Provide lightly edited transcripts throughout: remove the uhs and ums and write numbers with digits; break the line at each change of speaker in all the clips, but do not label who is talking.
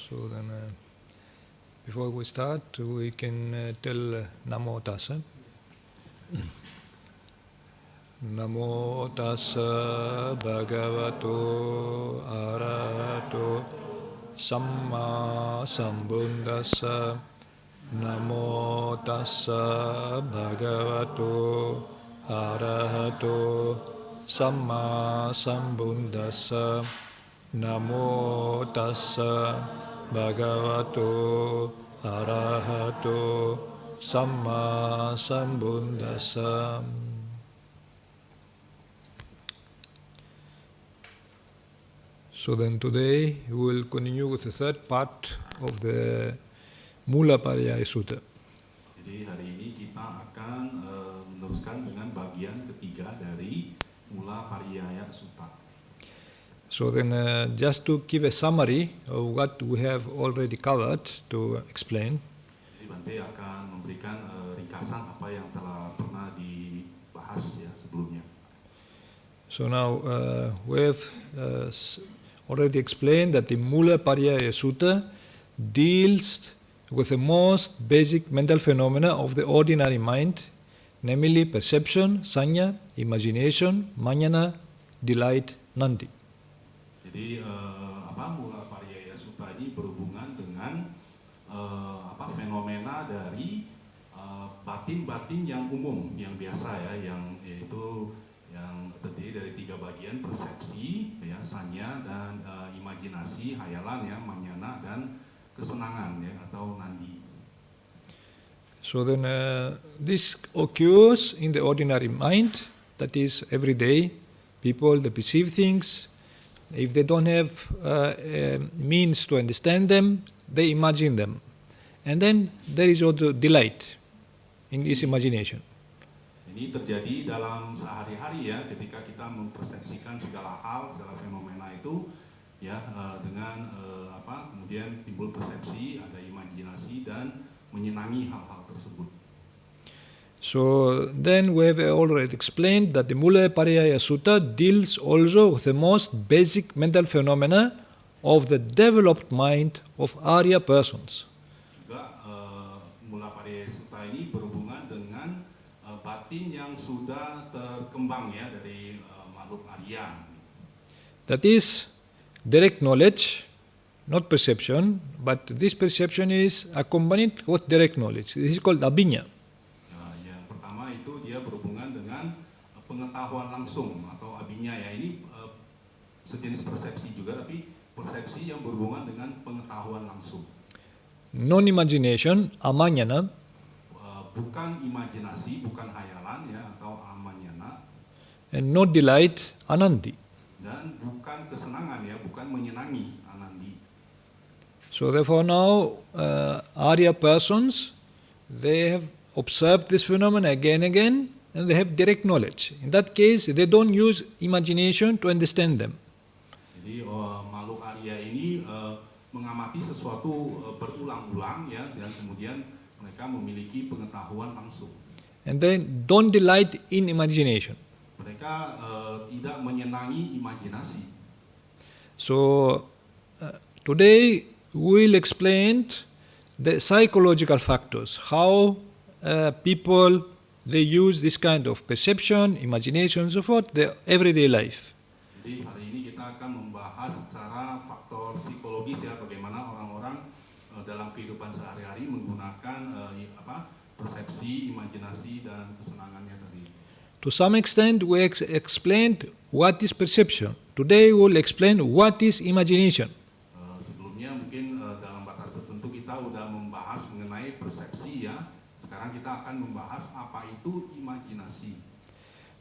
So then, before we start, we can tell Namo Tassa. Namo Tassa Bhagavato Arahato Samma Sambuddhassa. Namo Tassa Bhagavato Arahato Samma Sambuddhassa. Namo Tassa Bhagavato Arahato Samma Sambuddhassa. So then today we will continue with the third part of the Mula Pariyaya Sutta.
Jadi hari ini kita akan meneruskan dengan bagian ketiga dari Mula Pariyaya Sutta.
So then just to give a summary of what we have already covered to explain.
Jadi Bante akan memberikan ringkasan apa yang telah pernah dibahas ya sebelumnya.
So now we have already explained that the Mula Pariyaya Sutta deals with the most basic mental phenomena of the ordinary mind, namely perception, sanya, imagination, manana, delight, nandi.
Jadi Mula Pariyaya Sutta ini berhubungan dengan fenomena dari batin-batin yang umum, yang biasa ya, yaitu yang terdiri dari tiga bagian: persepsi, ya, sanya, dan imajinasi, hayalan ya, manyana, dan kesenangan ya, atau nandi.
So then this occurs in the ordinary mind, that is everyday people, they perceive things. If they don't have means to understand them, they imagine them. And then there is also delight in this imagination.
Ini terjadi dalam sehari-hari ya, ketika kita mempersepsikan segala hal, segala fenomena itu ya, dengan kemudian timbul persepsi, ada imajinasi dan menyenangi hal-hal tersebut.
So then we have already explained that the Mula Pariyaya Sutta deals also with the most basic mental phenomena of the developed mind of Arya persons.
Juga Mula Pariyaya Sutta ini berhubungan dengan batin yang sudah terkembang ya dari makhluk Arya.
That is direct knowledge, not perception, but this perception is accompanied with direct knowledge. This is called abhinya.
Dia berhubungan dengan pengetahuan langsung atau abhinya ya, ini sejenis persepsi juga, tapi persepsi yang berhubungan dengan pengetahuan langsung.
Non-imagination, amanyana.
Bukan imajinasi, bukan hayalan ya, atau amanyana.
And no delight, anandi.
Dan bukan kesenangan ya, bukan menyenangi, anandi.
So therefore now Arya persons, they have observed this phenomenon again and again, and they have direct knowledge. In that case, they don't use imagination to understand them.
Jadi makhluk Arya ini mengamati sesuatu berulang-ulang ya, dan kemudian mereka memiliki pengetahuan langsung.
And they don't delight in imagination.
Mereka tidak menyenangi imajinasi.
So today we'll explain the psychological factors, how people, they use this kind of perception, imagination, and so forth, their everyday life.
Jadi hari ini kita akan membahas secara faktor psikologis ya, bagaimana orang-orang dalam kehidupan sehari-hari menggunakan persepsi, imajinasi, dan kesenangannya tadi.
To some extent, we explained what is perception. Today we'll explain what is imagination.
Sebelumnya mungkin dalam batas tertentu kita sudah membahas mengenai persepsi ya. Sekarang kita akan membahas apa itu imajinasi.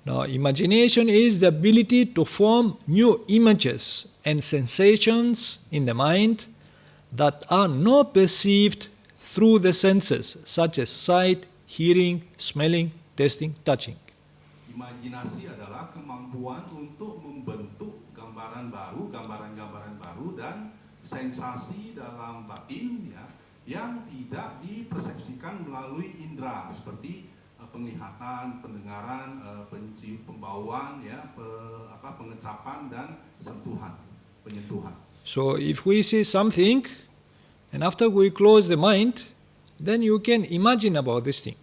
Now, imagination is the ability to form new images and sensations in the mind that are not perceived through the senses, such as sight, hearing, smelling, tasting, touching.
Imajinasi adalah kemampuan untuk membentuk gambaran-gambaran baru dan sensasi dalam batin ya, yang tidak dipersepsikan melalui indera seperti penglihatan, pendengaran, pembauan, ya, pengecapan dan sentuhan, penyentuhan.
So if we see something, And after we close the mind, then you can imagine about this thing.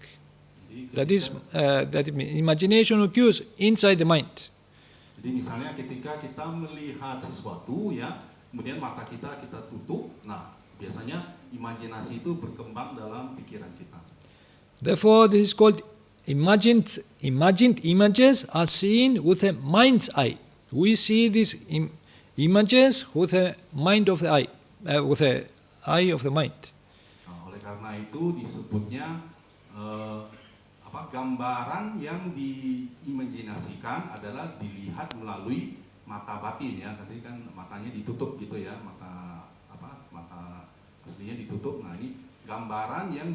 That is, that imagination occurs inside the mind.
Jadi misalnya ketika kita melihat sesuatu ya, kemudian mata kita tutup, nah biasanya imajinasi itu berkembang dalam pikiran kita.
Therefore, this is called imagined images are seen with a mind's eye. We see these images with a mind of the eye, with a eye of the mind.
Nah, oleh karena itu disebutnya gambaran yang diimajinasikan adalah dilihat melalui mata batin ya. Tadi kan matanya ditutup gitu ya, mata aslinya ditutup. Nah, ini gambaran yang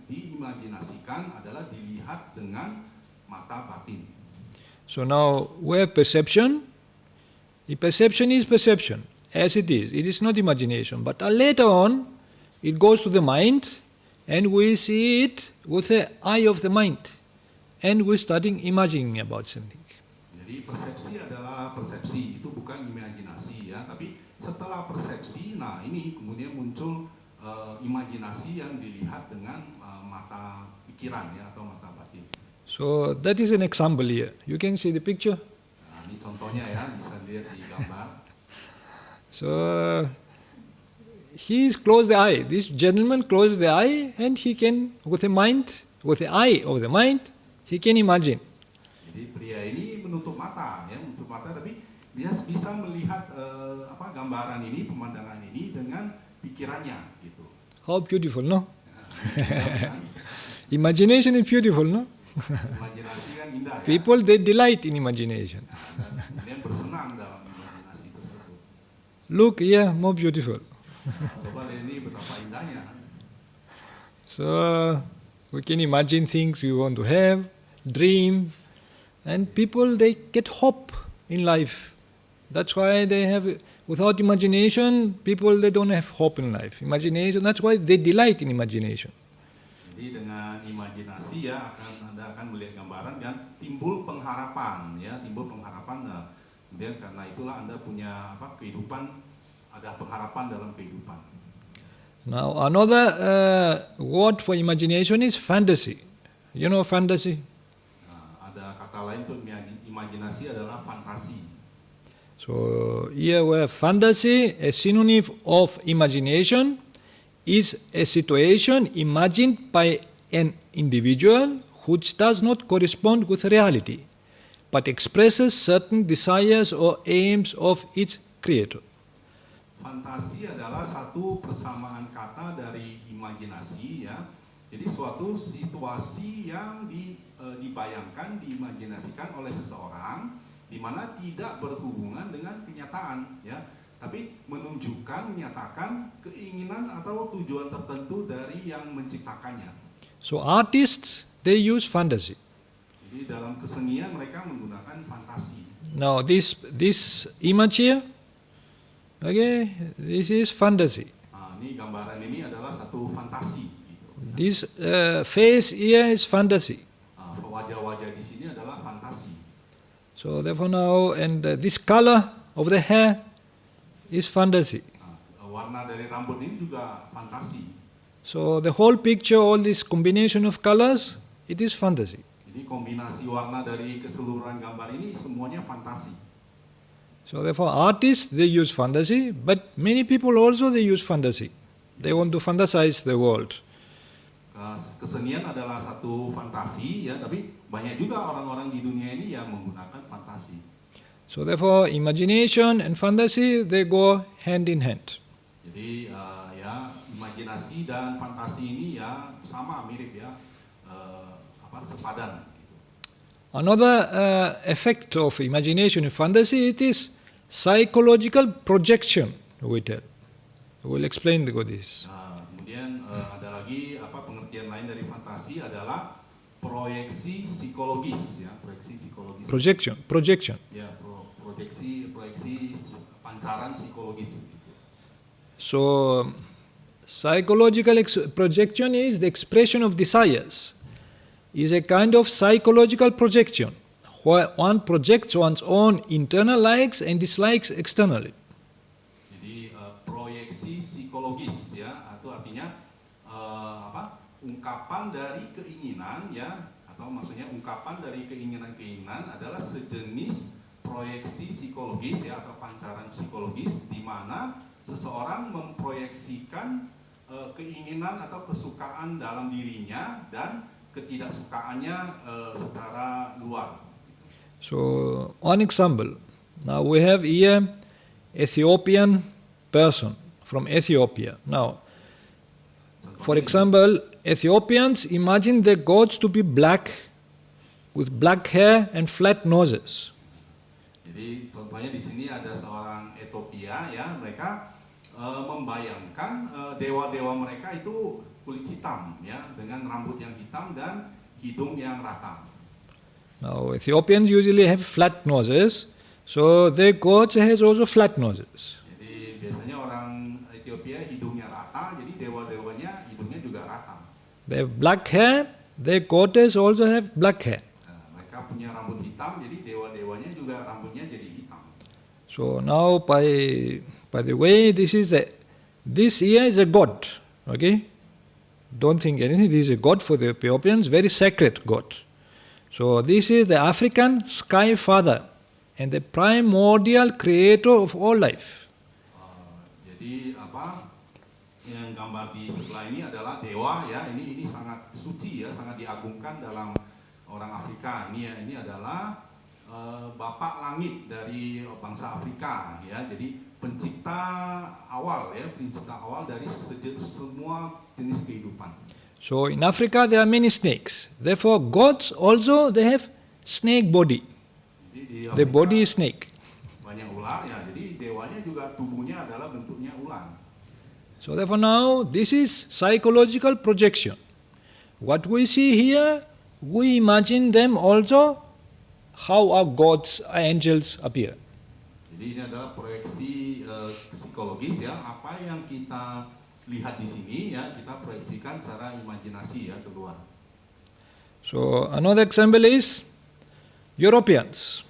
diimajinasikan adalah dilihat dengan mata batin.
So now we have perception. The perception is perception, as it is. It is not imagination. But later on, it goes to the mind, and we see it with the eye of the mind. And we're starting imagining about something.
Jadi persepsi adalah persepsi, itu bukan imajinasi ya. Tapi setelah persepsi, nah ini kemudian muncul imajinasi yang dilihat dengan mata pikiran ya, atau mata batin.
So that is an example here. You can see the picture.
Nah, ini contohnya ya, bisa dilihat di gambar.
So he's closed the eye. This gentleman closed the eye, and he can, with the mind, with the eye of the mind, he can imagine.
Jadi pria ini menutup mata, tapi dia bisa melihat gambaran ini, pemandangan ini dengan pikirannya, gitu.
How beautiful, no? Imagination is beautiful, no?
Imajinasi kan indah.
People, they delight in imagination.
Dia bersenang dalam imajinasi tersebut.
Look here, more beautiful.
Coba lihat ini betapa indahnya.
So we can imagine things we want to have, dream, and people, they get hope in life. That's why they have, without imagination, people, they don't have hope in life. Imagination, that's why they delight in imagination.
Jadi dengan imajinasi ya, Anda akan melihat gambaran dan timbul pengharapan ya, Nah, kemudian karena itulah Anda punya kehidupan, ada pengharapan dalam kehidupan.
Now another word for imagination is fantasy. You know fantasy?
Nah, ada kata lain untuk imajinasi adalah fantasi.
So here we have fantasy, a synonym of imagination, is a situation imagined by an individual which does not correspond with reality, but expresses certain desires or aims of its creator.
Fantasi adalah satu persamaan kata dari imajinasi ya. Jadi suatu situasi yang dibayangkan, diimajinasikan oleh seseorang, di mana tidak berhubungan dengan kenyataan ya, tapi menunjukkan, menyatakan keinginan atau tujuan tertentu dari yang menciptakannya.
So artists, they use fantasy.
Jadi dalam kesenian mereka menggunakan fantasi.
Now this image here, okay, this is fantasy.
Nah, ini gambaran ini adalah satu fantasi. Gitu.
This face here is fantasy.
Wajah-wajah di sini adalah fantasi.
So therefore now, and this color of the hair is fantasy.
Warna dari rambut ini juga fantasi.
So the whole picture, all this combination of colors, it is fantasy.
Jadi kombinasi warna dari keseluruhan gambar ini semuanya fantasi.
So therefore artists, they use fantasy, but many people also, they use fantasy. They want to fantasize the world.
Kesenian adalah satu fantasi ya, tapi banyak juga orang-orang di dunia ini yang menggunakan fantasi.
So therefore imagination and fantasy, they go hand in hand.
Jadi ya imajinasi dan fantasi ini ya sama, mirip ya, sepadan.
Another effect of imagination and fantasy, it is psychological projection, we tell. We'll explain this.
Kemudian ada lagi pengertian lain dari fantasi adalah proyeksi psikologis ya,
Projection.
Ya, proyeksi pancaran psikologis.
So psychological projection is the expression of desires. Is a kind of psychological projection where one projects one's own internal likes and dislikes externally.
Jadi proyeksi psikologis ya, atau artinya ungkapan dari keinginan ya, atau maksudnya ungkapan dari keinginan-keinginan adalah sejenis proyeksi psikologis ya, atau pancaran psikologis di mana seseorang memproyeksikan keinginan atau kesukaan dalam dirinya dan ketidaksukaannya secara luar.
So, one example. Now we have here Ethiopian person from Ethiopia. Now, for example, Ethiopians imagine their gods to be black, with black hair and flat noses.
Jadi contohnya di sini ada seorang Ethiopia ya, mereka membayangkan dewa-dewa mereka itu kulit hitam ya, dengan rambut yang hitam dan hidung yang rata.
Now Ethiopians usually have flat noses, so their gods has also flat noses.
Jadi biasanya orang Ethiopia hidungnya rata, jadi dewa-dewanya hidungnya juga rata.
They have black hair, their goddess also have black hair.
Nah, mereka punya rambut hitam, jadi dewa-dewanya juga rambutnya jadi hitam.
So now by the way, this here is a god, okay? Don't think anything, this is a god for the Ethiopians, very sacred god. So this is the African sky father and the primordial creator of all life.
Jadi yang gambar di sebelah ini adalah dewa ya, ini sangat suci ya, sangat diagungkan dalam orang Afrika. Ini adalah bapak langit dari bangsa Afrika ya. Jadi pencipta awal dari semua jenis kehidupan.
So in Africa there are many snakes. Therefore gods also they have snake body. The body is snake.
Banyak ular ya. Jadi dewanya juga tubuhnya adalah bentuknya ular.
So therefore now this is psychological projection. What we see here, we imagine them also how our gods, our angels appear.
Jadi ini adalah proyeksi psikologis ya, apa yang kita lihat di sini ya, kita proyeksikan secara imajinasi ya keluar.
So another example is Europeans.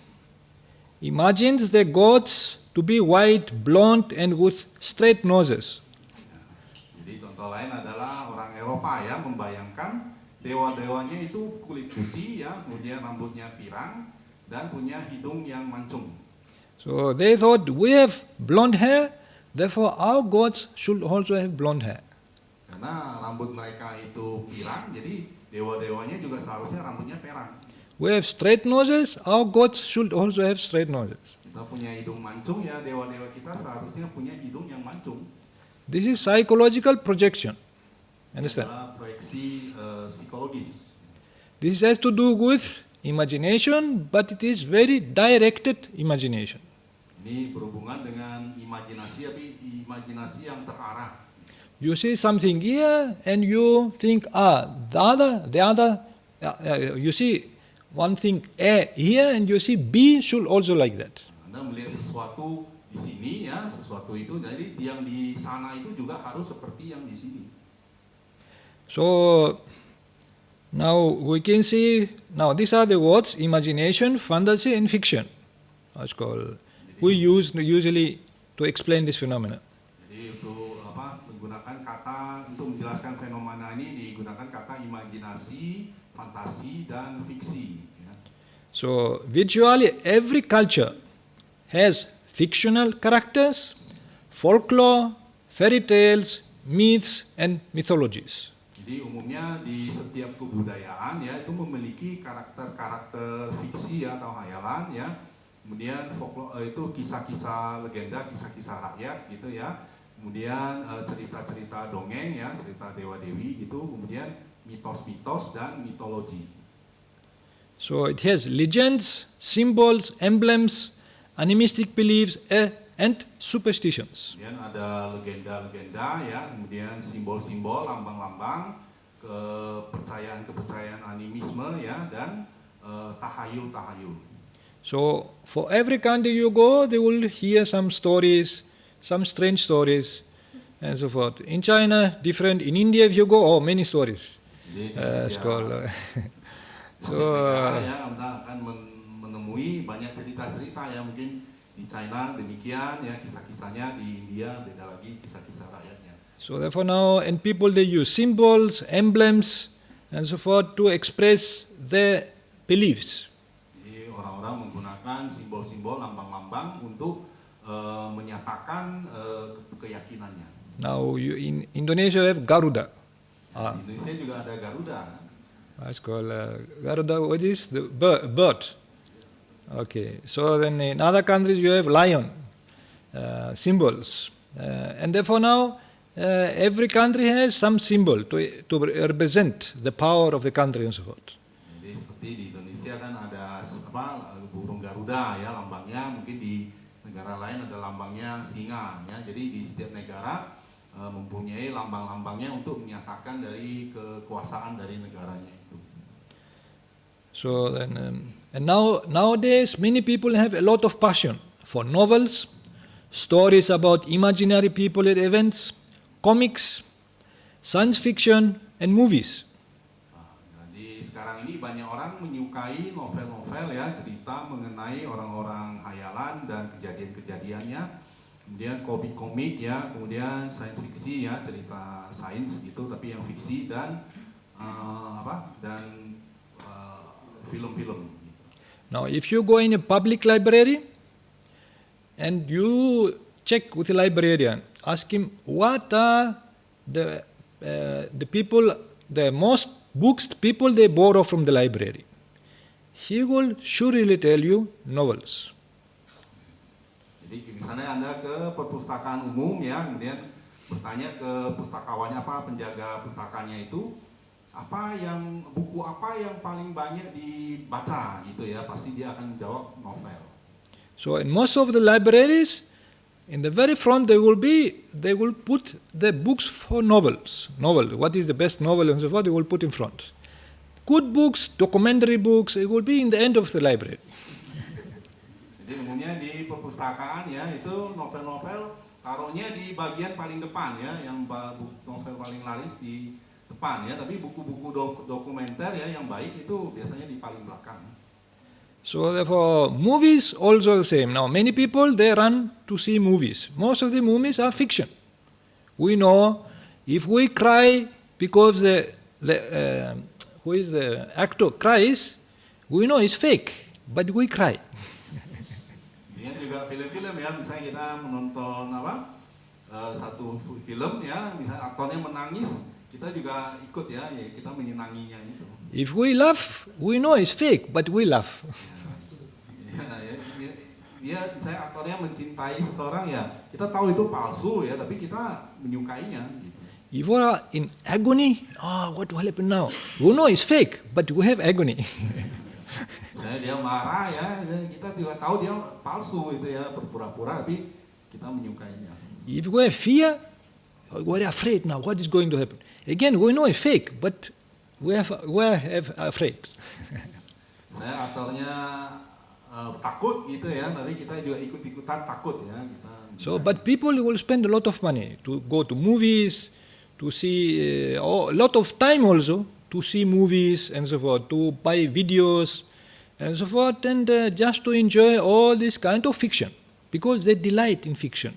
Imagines their gods to be white, blonde and with straight noses.
Jadi contoh lain adalah orang Eropa ya, membayangkan dewa-dewanya itu kulit putih ya, kemudian rambutnya pirang dan punya hidung yang mancung.
So they thought we have blonde hair, therefore our gods should also have blonde hair.
Karena rambut mereka itu pirang, jadi dewa-dewanya juga seharusnya rambutnya pirang.
We have straight noses, our gods should also have straight noses.
Kita punya hidung mancung ya, dewa-dewa kita seharusnya punya hidung yang mancung.
This is psychological projection. Understand?
Adalah proyeksi psikologis.
This has to do with imagination, but it is very directed imagination.
Ini berhubungan dengan imajinasi, tapi imajinasi yang terarah.
You see something here and you think, the other, you see one thing A here and you see B should also like that.
Anda melihat sesuatu di sini ya, sesuatu itu, jadi yang di sana itu juga harus seperti yang di sini.
So now we can see, now these are the words imagination, fantasy and fiction. It's called, we use usually to explain this phenomena.
Jadi untuk menggunakan kata untuk menjelaskan fenomena ini digunakan kata imajinasi, fantasi dan fiksi. Ya.
So virtually every culture has fictional characters, folklore, fairy tales, myths and mythologies.
Jadi umumnya di setiap kebudayaan ya itu memiliki karakter-karakter fiksi ya, atau hayalan ya. Kemudian folklore itu kisah-kisah legenda, kisah-kisah rakyat gitu ya. Kemudian cerita-cerita dongeng ya, cerita dewa-dewi gitu. Kemudian mitos-mitos dan mitologi.
So it has legends, symbols, emblems, animistic beliefs and superstitions.
Kemudian ada legenda-legenda ya, kemudian simbol-simbol, lambang-lambang, kepercayaan-kepercayaan animisme ya, dan tahayul-tahayul.
So for every country you go, they will hear some stories, some strange stories, and so forth. In China, different. In India, if you go, many stories. It's called.
Ya, Anda akan menemui banyak cerita-cerita ya, mungkin di China demikian ya, kisah-kisahnya, di India beda lagi kisah-kisah rakyatnya.
So therefore now, and people they use symbols, emblems, and so forth to express their beliefs.
Jadi orang-orang menggunakan simbol-simbol, lambang-lambang untuk menyatakan keyakinannya.
Now in Indonesia have Garuda.
Di Indonesia juga ada Garuda.
It's called Garuda. What is the bird? Okay. So then in other countries you have lion symbols, and therefore now every country has some symbol to represent the power of the country and so forth.
Jadi seperti di Indonesia kan ada burung Garuda ya lambangnya, mungkin di negara lain ada lambangnya singa ya. Jadi di setiap negara mempunyai lambang-lambangnya untuk menyatakan dari kekuasaan dari negaranya itu.
So then, and nowadays many people have a lot of passion for novels, stories about imaginary people and events, comics, science fiction, and movies.
Jadi sekarang ini banyak orang menyukai novel-novel ya, cerita mengenai orang-orang hayalan dan kejadian-kejadiannya. Kemudian komik-komik ya, kemudian science fiksi ya, cerita sains gitu tapi yang fiksi dan film-film.
Now if you go in a public library and you check with the librarian, ask him what are the people, the most books people they borrow from the library. He will surely tell you novels.
Jadi misalnya Anda ke perpustakaan umum ya, kemudian bertanya ke pustakawannya penjaga pustakanya itu, buku apa yang paling banyak dibaca gitu ya, pasti dia akan menjawab novel. So
in most of the libraries, in the very front they will put the books for novels. Novel, what is the best novel and so forth, they will put in front. Good books, documentary books, it will be in the end of the library.
Jadi umumnya di perpustakaan ya itu novel-novel taruhnya di bagian paling depan ya, yang novel paling laris di depan ya, tapi buku-buku dokumenter ya yang baik itu biasanya di paling belakang.
So therefore movies also the same. Now many people they run to see movies. Most of the movies are fiction. We know if we cry because the actor cries, we know it's fake, but we cry.
Ini juga film-film ya, misalnya kita menonton satu film ya, misalnya aktornya menangis, kita juga ikut ya, kita menyenanginya itu.
If we laugh, we know it's fake, but we laugh.
Dia misalnya aktornya mencintai seseorang ya, kita tahu itu palsu ya, tapi kita menyukainya. Gitu.
If we are in agony, what will happen now? We know it's fake, but we have agony.
Dia marah ya, kita juga tahu dia palsu itu ya, berpura-pura, tapi kita menyukainya.
If we have fear, we are afraid now. What is going to happen? Again, we know it's fake, but we have afraid.
Saya aktornya takut gitu ya, tapi kita juga ikut-ikutan takut ya.
So, but people will spend a lot of money to go to movies, to see a lot of time also to see movies and so forth, to buy videos and so forth, and just to enjoy all this kind of fiction, because they delight in fiction.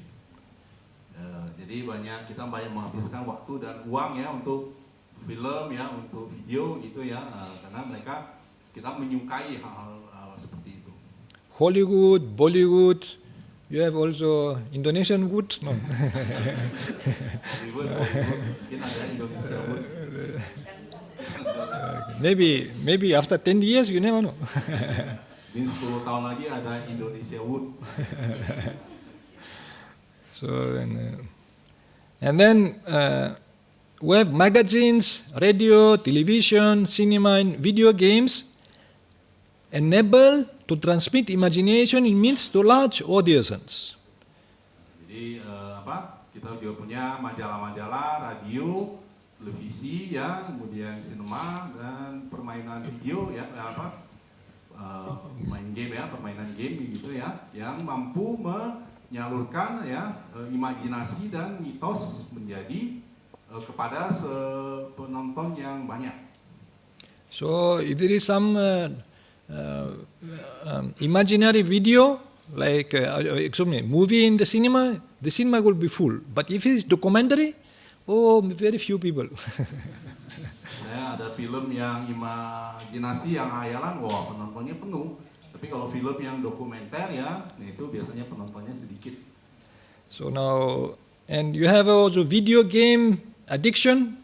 Jadi kita banyak menghabiskan waktu dan uang ya untuk film ya, untuk video gitu ya, karena kita menyukai hal-hal seperti itu.
Hollywood, Bollywood, you have also Indonesian wood? No.
Hollywood, mungkin ada Indonesia wood.
Maybe after 10 years, you never know.
Di 10 tahun lagi ada Indonesia wood.
So, and then we have magazines, radio, television, cinema, and video games enable to transmit imagination in means to large audiences.
Jadi kita juga punya majalah-majalah, radio, televisi ya, kemudian sinema dan permainan video ya, main game ya, permainan game gitu ya, yang mampu menyalurkan ya imajinasi dan mitos menjadi kepada penonton yang banyak.
So if there is some imaginary video like movie in the cinema will be full. But if it is documentary, Oh, very few people.
Ya, ada film yang imajinasi, yang hayalan, wah penontonnya penuh. Tapi kalau film yang dokumenter ya, itu biasanya penontonnya sedikit.
So now, and you have also video game addiction.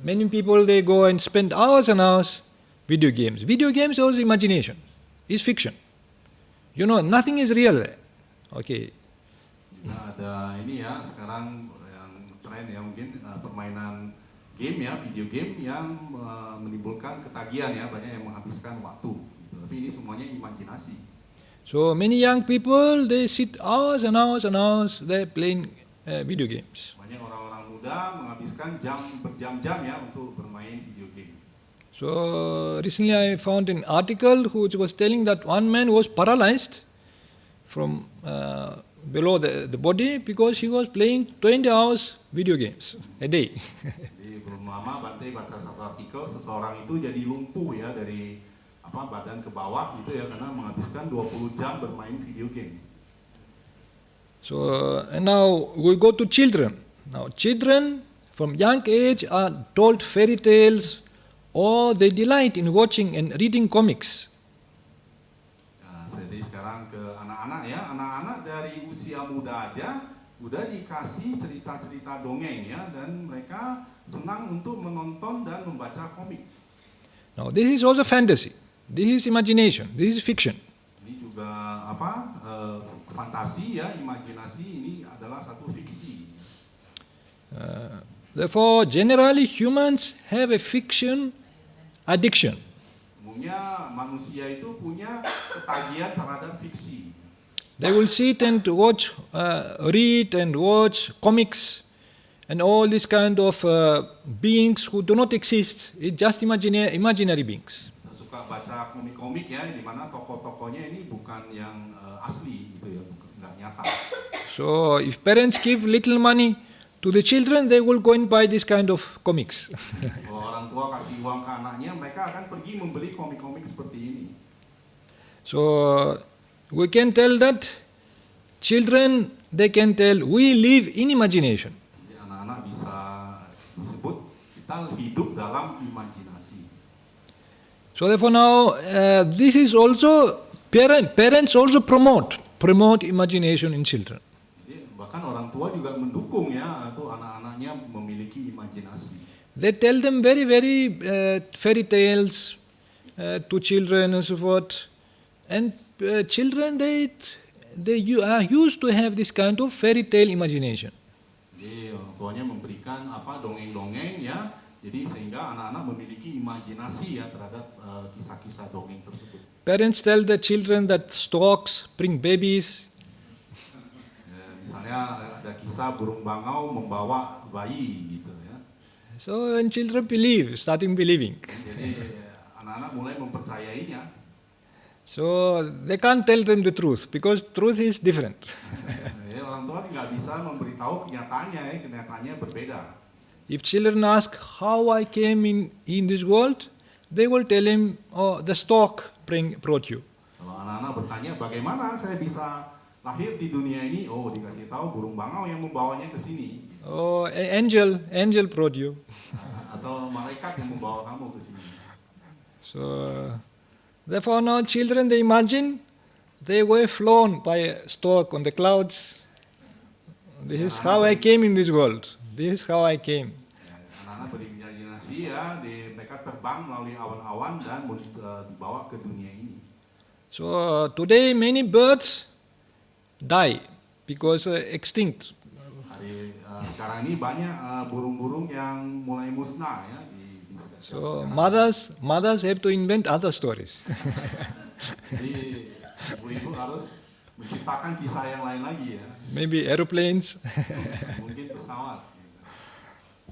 Many people, they go and spend hours and hours video games. Video games also imagination. It's fiction. You know, nothing is real there. Okay.
Nah, ada ini ya, sekarang yang tren ya mungkin permainan game ya, video game yang menimbulkan ketagihan ya, banyak yang menghabiskan waktu. Gitu. Tapi ini semuanya imajinasi.
So many young people, they sit hours and hours and hours, they're playing video games.
Banyak orang-orang muda menghabiskan berjam-jam ya untuk bermain video game.
So recently I found an article which was telling that one man was paralyzed from below the body because he was playing 20 hours video games a day.
Jadi belum lama Bante baca satu artikel, seseorang itu jadi lumpuh ya dari badan ke bawah gitu ya karena menghabiskan 20 jam bermain video game.
So and now we go to children. Now children from young age are told fairy tales or they delight in watching and reading comics.
Nah, jadi sekarang ke anak-anak ya, anak-anak dari usia muda aja udah dikasih cerita-cerita dongeng ya dan mereka senang untuk menonton dan membaca komik.
Now this is also fantasy. This is imagination. This is fiction.
Ini juga fantasi ya, imajinasi, ini adalah satu fiksi.
Therefore, generally humans have a fiction addiction.
Umumnya manusia itu punya ketagihan terhadap fiksi.
They will sit and watch, read and watch comics and all these kind of beings who do not exist. It's just imaginary beings.
Suka baca komik-komik ya, di mana tokoh-tokohnya ini bukan yang asli gitu ya, nggak nyata.
So if parents give little money to the children, they will go and buy this kind of comics.
Kalau orang tua kasih uang ke anaknya, mereka akan pergi membeli komik-komik seperti ini.
So we can tell that children, they can tell we live in imagination.
Jadi anak-anak bisa disebut kita hidup dalam imajinasi.
So therefore now this is also parents also promote imagination in children.
Jadi bahkan orang tua juga mendukung ya atau anak-anaknya memiliki imajinasi.
They tell them very fairy tales to children and so forth, and children they are used to have this kind of fairy tale imagination.
Jadi orang tuanya memberikan dongeng-dongeng ya. Jadi sehingga anak-anak memiliki imajinasi ya terhadap kisah-kisah dongeng tersebut.
Parents tell the children that storks bring babies.
Misalnya ada kisah burung bangau membawa bayi gitu ya.
So and children starting believing.
Jadi anak-anak mulai mempercayainya.
So they can't tell them the truth because truth is different.
Ya, orang tua nggak bisa memberitahu kenyataannya ya, kenyataannya berbeda.
If children ask how I came in this world, they will tell him, oh, the stork brought you.
Kalau anak-anak bertanya bagaimana saya bisa lahir di dunia ini, oh dikasih tahu burung bangau yang membawanya ke sini.
Oh, angel brought you.
Atau malaikat yang membawa kamu ke sini.
So, therefore now children, they imagine they were flown by a stork on the clouds. This is how I came in this world. This is how I came.
Anak-anak berimajinasi ya, mereka terbang melalui awan-awan dan dibawa ke dunia ini.
So today many birds die because extinct.
Sekarang ini banyak burung-burung yang mulai musnah ya.
So mothers have to invent other stories.
Jadi ibu-ibu harus menciptakan kisah yang lain lagi ya.
Maybe aeroplanes.
Mungkin pesawat.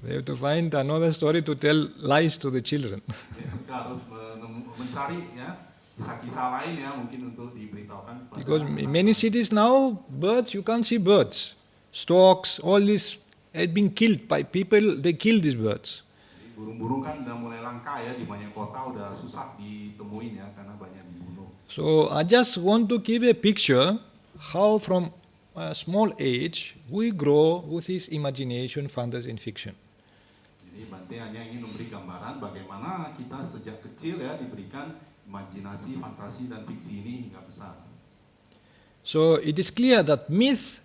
They have to find another story to tell lies to the children.
Mereka harus mencari ya kisah-kisah lain ya mungkin untuk diberitahukan.
Because in many cities now, birds, you can't see birds. Storks, all this had been killed by people, they kill these birds.
Burung-burung kan udah mulai langka ya, di banyak kota udah susah ditemuin ya karena banyak dibunuh.
So I just want to give a picture how from a small age, we grow with this imagination, fantasy, and fiction.
Jadi Bante hanya ingin memberi gambaran bagaimana kita sejak kecil ya diberikan imajinasi, fantasi, dan fiksi ini hingga besar.
So it is clear that myth,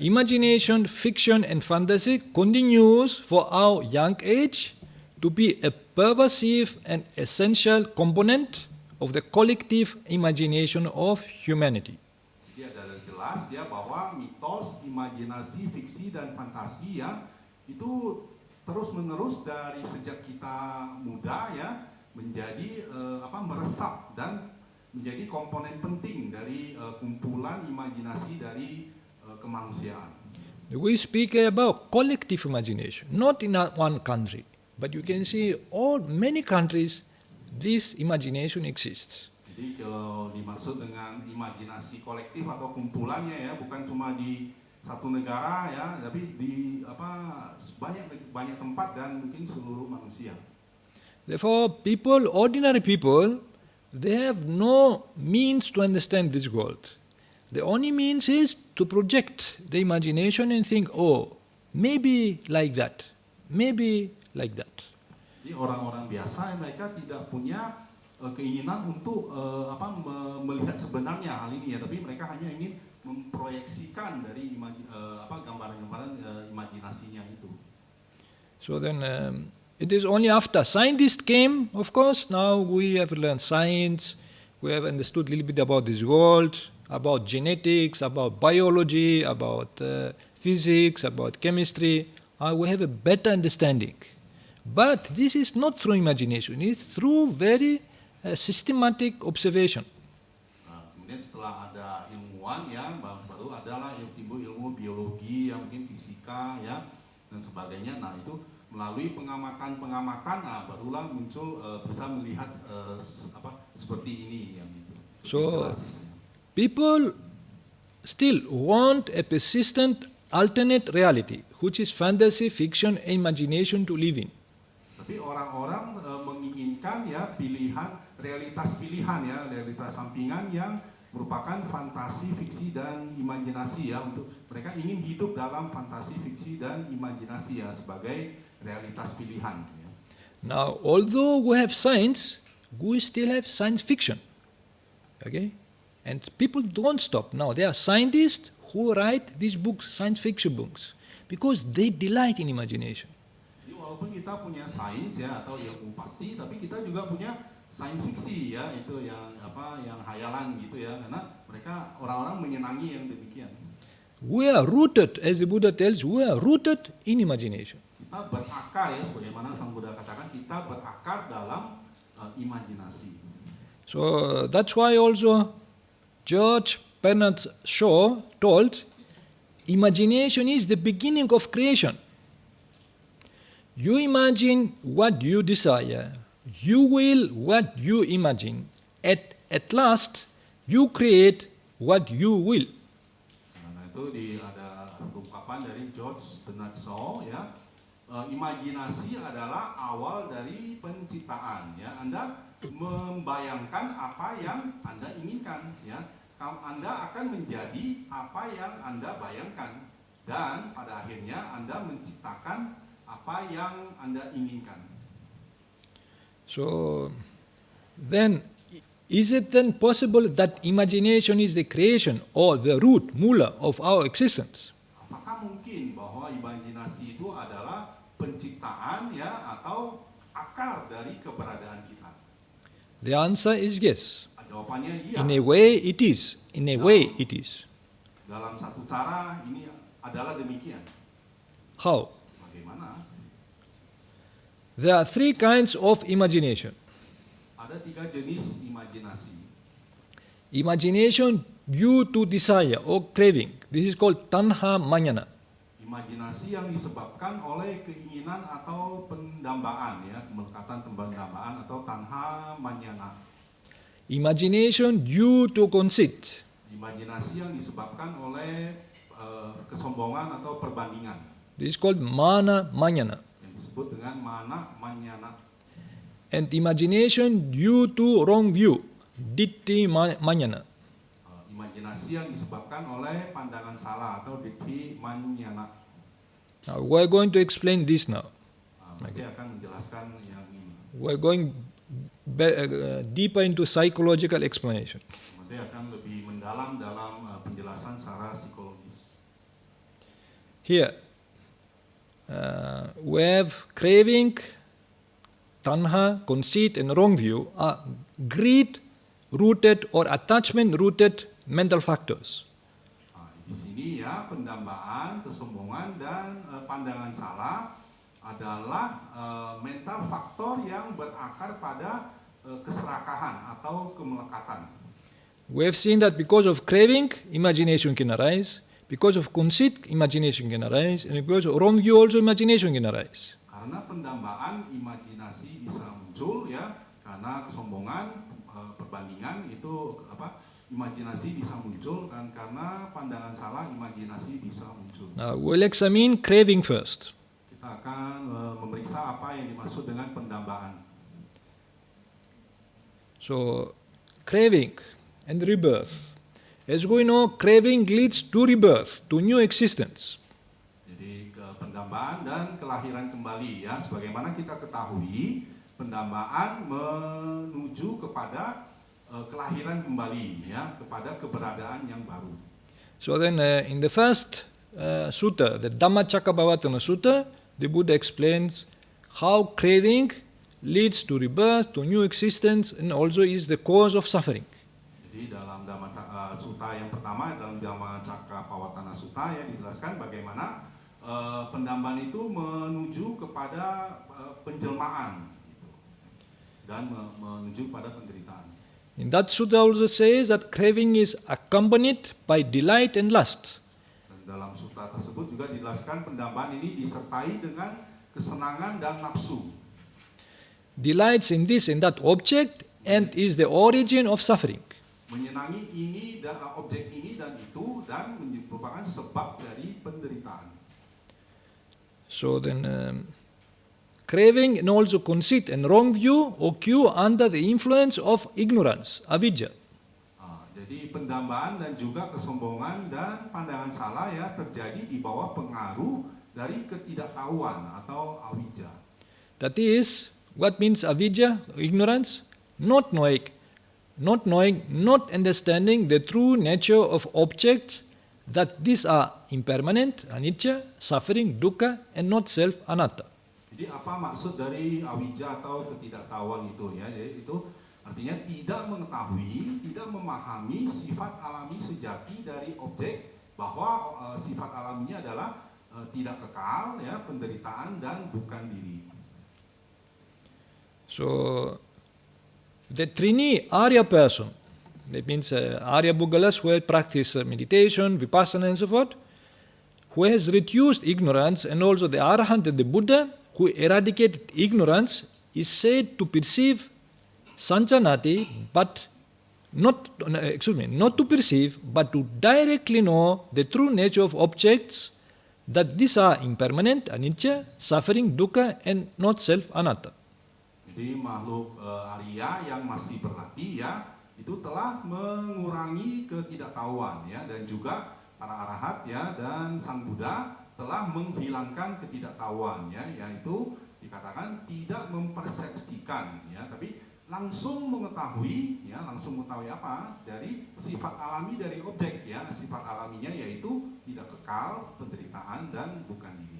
imagination, fiction, and fantasy continues for our young age to be a pervasive and essential component of the collective imagination of humanity.
Jadi ada jelas ya bahwa mitos, imajinasi, fiksi, dan fantasi ya itu terus-menerus dari sejak kita muda ya menjadi meresap dan menjadi komponen penting dari kumpulan imajinasi dari kemanusiaan.
We speak about collective imagination, not in one country, but you can see many countries this imagination exists.
Jadi kalau dimaksud dengan imajinasi kolektif atau kumpulannya ya bukan cuma di satu negara ya, tapi di banyak tempat dan mungkin seluruh manusia.
Therefore, ordinary people, they have no means to understand this world. The only means is to project the imagination and think, oh, maybe like that, maybe like that.
Jadi orang-orang biasa mereka tidak punya keinginan untuk melihat sebenarnya hal ini ya, tapi mereka hanya ingin memproyeksikan dari gambaran-gambaran imajinasinya itu.
So then it is only after scientists came, of course, now we have learned science, we have understood a little bit about this world, about genetics, about biology, about physics, about chemistry. We have a better understanding. But this is not through imagination, it's through very systematic observation.
Kemudian setelah ada ilmuwan ya, baru adalah timbul ilmu biologi, yang mungkin fisika ya dan sebagainya. Nah itu melalui pengamatan-pengamatan, barulah muncul bisa melihat seperti ini yang itu.
So people still want a persistent alternate reality, which is fantasy, fiction, and imagination to live in.
Tapi orang-orang menginginkan ya realitas pilihan ya, realitas sampingan yang merupakan fantasi, fiksi, dan imajinasi ya. Untuk mereka ingin hidup dalam fantasi, fiksi, dan imajinasi ya sebagai realitas pilihan. Ya.
Now, although we have science, we still have science fiction. Okay, and people don't stop. Now there are scientists who write these books, science fiction books, because they delight in imagination.
Jadi walaupun kita punya sains ya atau ilmu pasti, tapi kita juga punya sains fiksi ya, itu yang hayalan gitu ya, karena mereka orang-orang menyenangi yang demikian.
We are rooted, as the Buddha tells, we are rooted in imagination.
Kita berakar ya, sebagaimana Sang Buddha katakan, kita berakar dalam imajinasi.
So that's why also George Bernard Shaw told, imagination is the beginning of creation. You imagine what you desire, you will what you imagine. At last, you create what you will.
Nah itu ada ungkapan dari George Bernard Shaw ya, imajinasi adalah awal dari penciptaan ya. Anda membayangkan apa yang Anda inginkan ya. Anda akan menjadi apa yang Anda bayangkan, dan pada akhirnya Anda menciptakan apa yang Anda inginkan.
So then, is it then possible that imagination is the creation or the root, mula of our existence?
Apakah mungkin bahwa imajinasi itu adalah penciptaan ya atau akar dari keberadaan kita?
The answer is yes.
Jawabannya iya.
In a way it is. In a way it is.
Dalam satu cara ini adalah demikian.
How?
Bagaimana?
There are three kinds of imagination.
Ada 3 jenis imajinasi.
Imagination due to desire or craving. This is called tanha manyana.
Imajinasi yang disebabkan oleh keinginan atau pendambaan ya, kemelekatan pendambaan atau tanha manyana.
Imagination due to conceit.
Imajinasi yang disebabkan oleh kesombongan atau perbandingan.
This is called mana manyana.
Yang disebut dengan mana manyana.
And imagination due to wrong view. Ditti manyana.
imajinasi yang disebabkan oleh pandangan salah atau ditthi manyana.
Now, we're going to explain this now.
Nanti akan menjelaskan yang ini.
We're going deeper into psychological explanation.
Nanti akan lebih mendalam dalam penjelasan secara psikologis.
Here, we have craving, tanha, conceit, and wrong view are greed-rooted or attachment-rooted mental factors.
Di sini ya, pendambaan, kesombongan, dan pandangan salah adalah mental faktor yang berakar pada keserakahan atau kemelekatan.
We have seen that because of craving, imagination can arise. Because of conceit, imagination can arise. And because of wrong view, also imagination can arise.
Karena pendambaan, imajinasi bisa muncul ya. Karena kesombongan, perbandingan itu imajinasi bisa muncul, dan karena pandangan salah, imajinasi bisa muncul.
Now we'll examine craving first.
Kita akan memeriksa apa yang dimaksud dengan pendambaan.
So, craving and rebirth. As we know, craving leads to rebirth, to new existence.
Jadi pendambaan dan kelahiran kembali ya. Sebagaimana kita ketahui, pendambaan menuju kepada kelahiran kembali ya, kepada keberadaan yang baru.
So then in the first sutta, the DHAMMATAK sutta, the Buddha explains how craving leads to rebirth, to new existence, and also is the cause of suffering.
Jadi dalam sutta yang pertama, dalam DHAMMATAK sutta ya, dijelaskan bagaimana pendambaan itu menuju kepada penjelmaan gitu, dan menuju pada penderitaan.
In that sutta also says that craving is accompanied by delight and lust.
Dan dalam sutta tersebut juga dijelaskan pendambaan ini disertai dengan kesenangan dan nafsu.
Delights in this and that object and is the origin of suffering.
Menyenangi ini dan objek ini dan itu, dan merupakan sebab dari penderitaan.
So then craving and also conceit and wrong view occur under the influence of ignorance, avidya.
Jadi pendambaan dan juga kesombongan dan pandangan salah ya terjadi di bawah pengaruh dari ketidaktahuan atau avidya.
That is, what means avidya, ignorance? Not knowing, not understanding the true nature of objects, that these are impermanent, anicca, suffering, dukkha, and not self, anatta.
Jadi apa maksud dari avidya atau ketidaktahuan itu ya? Jadi itu artinya tidak mengetahui, tidak memahami sifat alami sejati dari objek, bahwa sifat alaminya adalah tidak kekal ya, penderitaan dan bukan diri.
So, the Trini Arya person, that means Arya Bhugalas who have practiced meditation, vipassana and so forth, who has reduced ignorance, and also the Arahant and the Buddha who eradicated ignorance, is said to perceive sanjanati, but not to perceive, but to directly know the true nature of objects, that these are impermanent, anicca, suffering, dukkha, and not self, anatta.
Jadi makhluk Arya yang masih berlatih ya, itu telah mengurangi ketidaktahuan ya, dan juga para arahat ya dan sang Buddha telah menghilangkan ketidaktahuan ya, yaitu dikatakan tidak mempersepsikan ya, tapi langsung mengetahui ya, langsung mengetahui apa dari sifat alami dari objek ya, sifat alaminya yaitu tidak kekal, penderitaan dan bukan diri.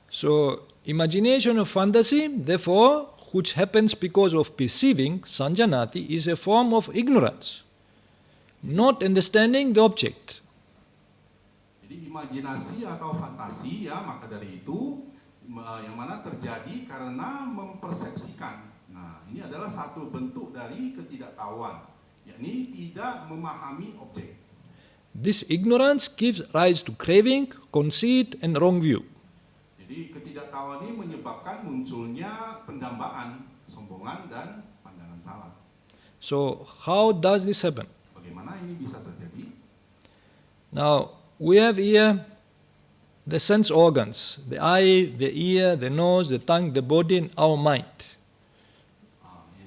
So, imagination of fantasy, therefore, which happens because of perceiving, sanjanati, is a form of ignorance, not understanding the object.
Jadi imajinasi atau fantasi ya, maka dari itu yang mana terjadi karena mempersepsikan. Nah, ini adalah satu bentuk dari ketidaktahuan, yakni tidak memahami objek.
This ignorance gives rise to craving, conceit, and wrong view.
Jadi ketidaktahuan ini menyebabkan munculnya pendambaan, sombongan dan pandangan salah.
So, how does this happen?
Bagaimana ini bisa terjadi?
Now, we have here the sense organs, the eye, the ear, the nose, the tongue, the body, and our mind.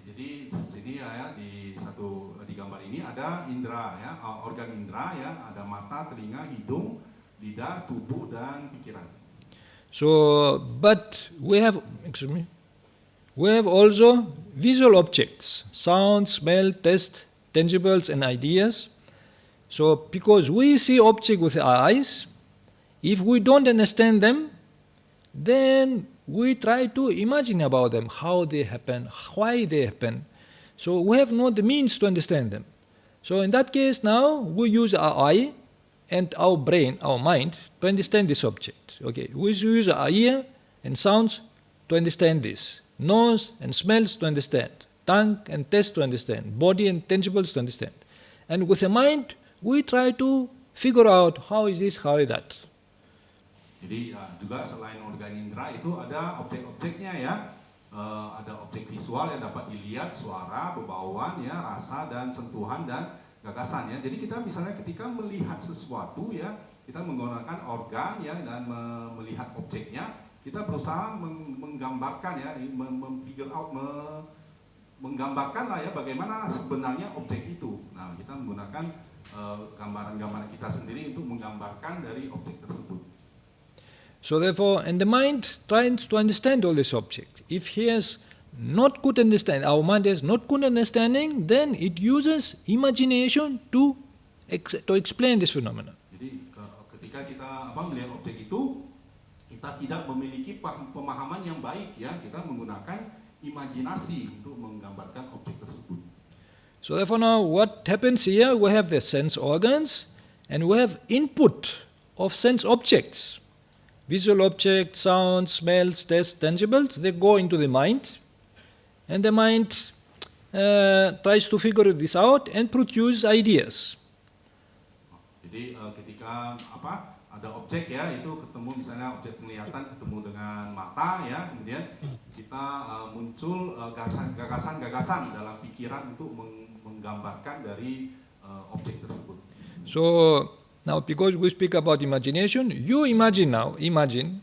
Jadi sini ya, di gambar ini ada lidah, tubuh, dan pikiran.
So, but we have also visual objects, sound, smell, taste, tangibles and ideas. So, because we see objects with our eyes, if we don't understand them, then we try to imagine about them, how they happen, why they happen. So we have not the means to understand them. So in that case now, we use our eye and our brain, our mind, to understand this object. Okay, we use our ear and sounds to understand this, nose and smells to understand, tongue and taste to understand, body and tangibles to understand. And with the mind, we try to figure out how is this, how is that.
Jadi juga selain organ indera itu ada objek-objeknya ya, ada objek visual yang dapat dilihat, suara, bebauan ya, rasa dan sentuhan dan gagasan ya. Jadi kita misalnya ketika melihat sesuatu ya, kita menggunakan organ ya dan melihat objeknya, kita berusaha menggambarkan ya, figure out, menggambarkan lah ya bagaimana sebenarnya objek itu. Nah kita menggunakan gambaran-gambaran kita sendiri untuk menggambarkan dari objek tersebut.
So therefore, and the mind tries to understand all this object. If he has not good understanding, our mind has not good understanding, then it uses imagination to explain this phenomenon.
Jadi ketika kita melihat objek itu, kita tidak memiliki pemahaman yang baik ya, kita menggunakan imajinasi untuk menggambarkan objek tersebut.
So therefore now what happens here, we have the sense organs and we have input of sense objects. Visual objects, sounds, smells, tastes, tangibles, they go into the mind and the mind tries to figure this out and produce ideas.
Jadi ketika ada objek ya, itu ketemu misalnya objek penglihatan ketemu dengan mata ya, kemudian kita muncul gagasan-gagasan dalam pikiran untuk menggambarkan dari objek tersebut.
So now because we speak about imagination, you imagine now, imagine.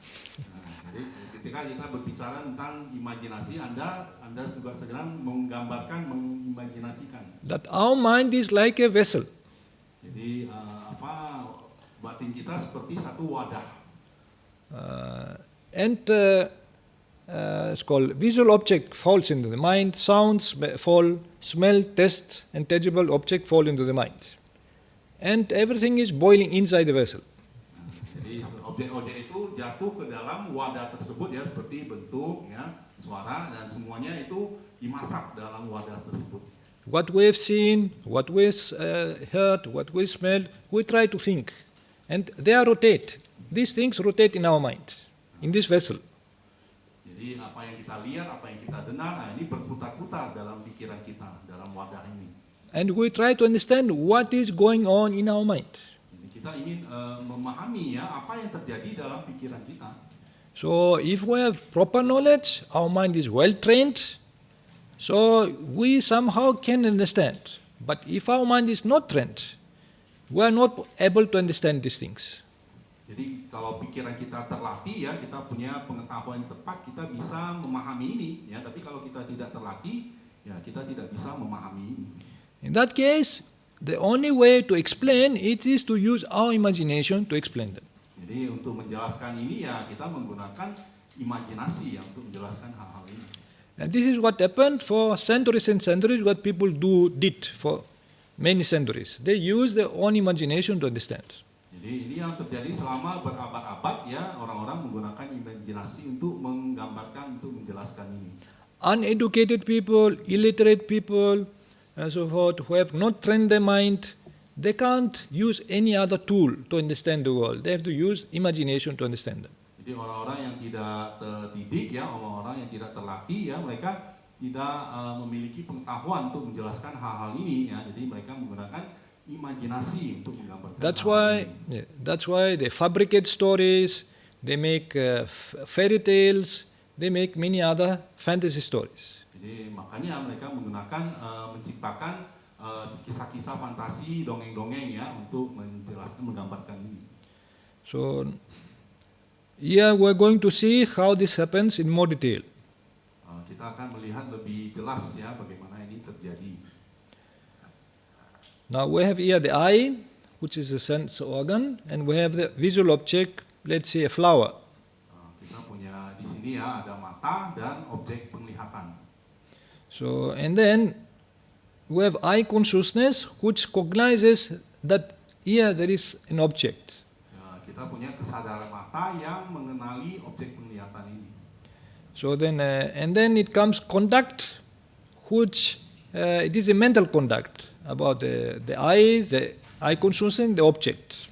Jadi ketika kita berbicara tentang imajinasi, Anda juga sedang menggambarkan, mengimajinasikan.
That our mind is like a vessel.
Jadi batin kita seperti satu wadah.
It's called visual object falls into the mind, sounds fall, smell, taste, and tangible object fall into the mind. And everything is boiling inside the vessel.
Jadi objek-objek itu jatuh ke dalam wadah tersebut ya, seperti bentuk ya, suara dan semuanya itu dimasak dalam wadah tersebut.
What we have seen, what we heard, what we smelled, we try to think. And they are rotate. These things rotate in our mind, in this vessel.
Jadi apa yang kita lihat, apa yang kita dengar, ini berputar-putar dalam pikiran kita, dalam wadah ini.
And we try to understand what is going on in our mind.
Jadi kita ingin memahami ya apa yang terjadi dalam pikiran kita.
So if we have proper knowledge, our mind is well trained, so we somehow can understand. But if our mind is not trained, we are not able to understand these things.
Jadi kalau pikiran kita terlatih ya, kita punya pengetahuan yang tepat, kita bisa memahami ini ya. Tapi kalau kita tidak terlatih, ya kita tidak bisa memahami ini.
In that case, the only way to explain it is to use our imagination to explain them.
Jadi untuk menjelaskan ini ya kita menggunakan imajinasi ya untuk menjelaskan hal-hal ini.
And this is what happened for centuries and centuries, what people did for many centuries. They use their own imagination to understand.
Jadi ini yang terjadi selama berabad-abad ya, orang-orang menggunakan imajinasi untuk menggambarkan, untuk menjelaskan ini.
Uneducated people, illiterate people, and so forth, who have not trained their mind, they can't use any other tool to understand the world. They have to use imagination to understand them.
Jadi orang-orang yang tidak terdidik ya, orang-orang yang tidak terlatih ya, mereka tidak memiliki pengetahuan untuk menjelaskan hal-hal ini ya. Jadi mereka menggunakan imajinasi untuk menggambarkan.
That's why they fabricate stories, they make fairy tales, they make many other fantasy stories.
Jadi makanya mereka menggunakan menciptakan kisah-kisah fantasi, dongeng-dongeng ya untuk menjelaskan, menggambarkan ini.
So here we're going to see how this happens in more detail.
Kita akan melihat lebih jelas ya bagaimana ini terjadi.
Now we have here the eye, which is a sense organ, and we have the visual object, let's say a flower.
Kita punya di sini ya ada mata dan objek penglihatan.
So, and then we have eye consciousness, which cognizes that here there is an object.
Kita punya kesadaran mata yang mengenali objek penglihatan ini.
So then, and then it comes conduct, which it is a mental conduct about the eye consciousness, the object.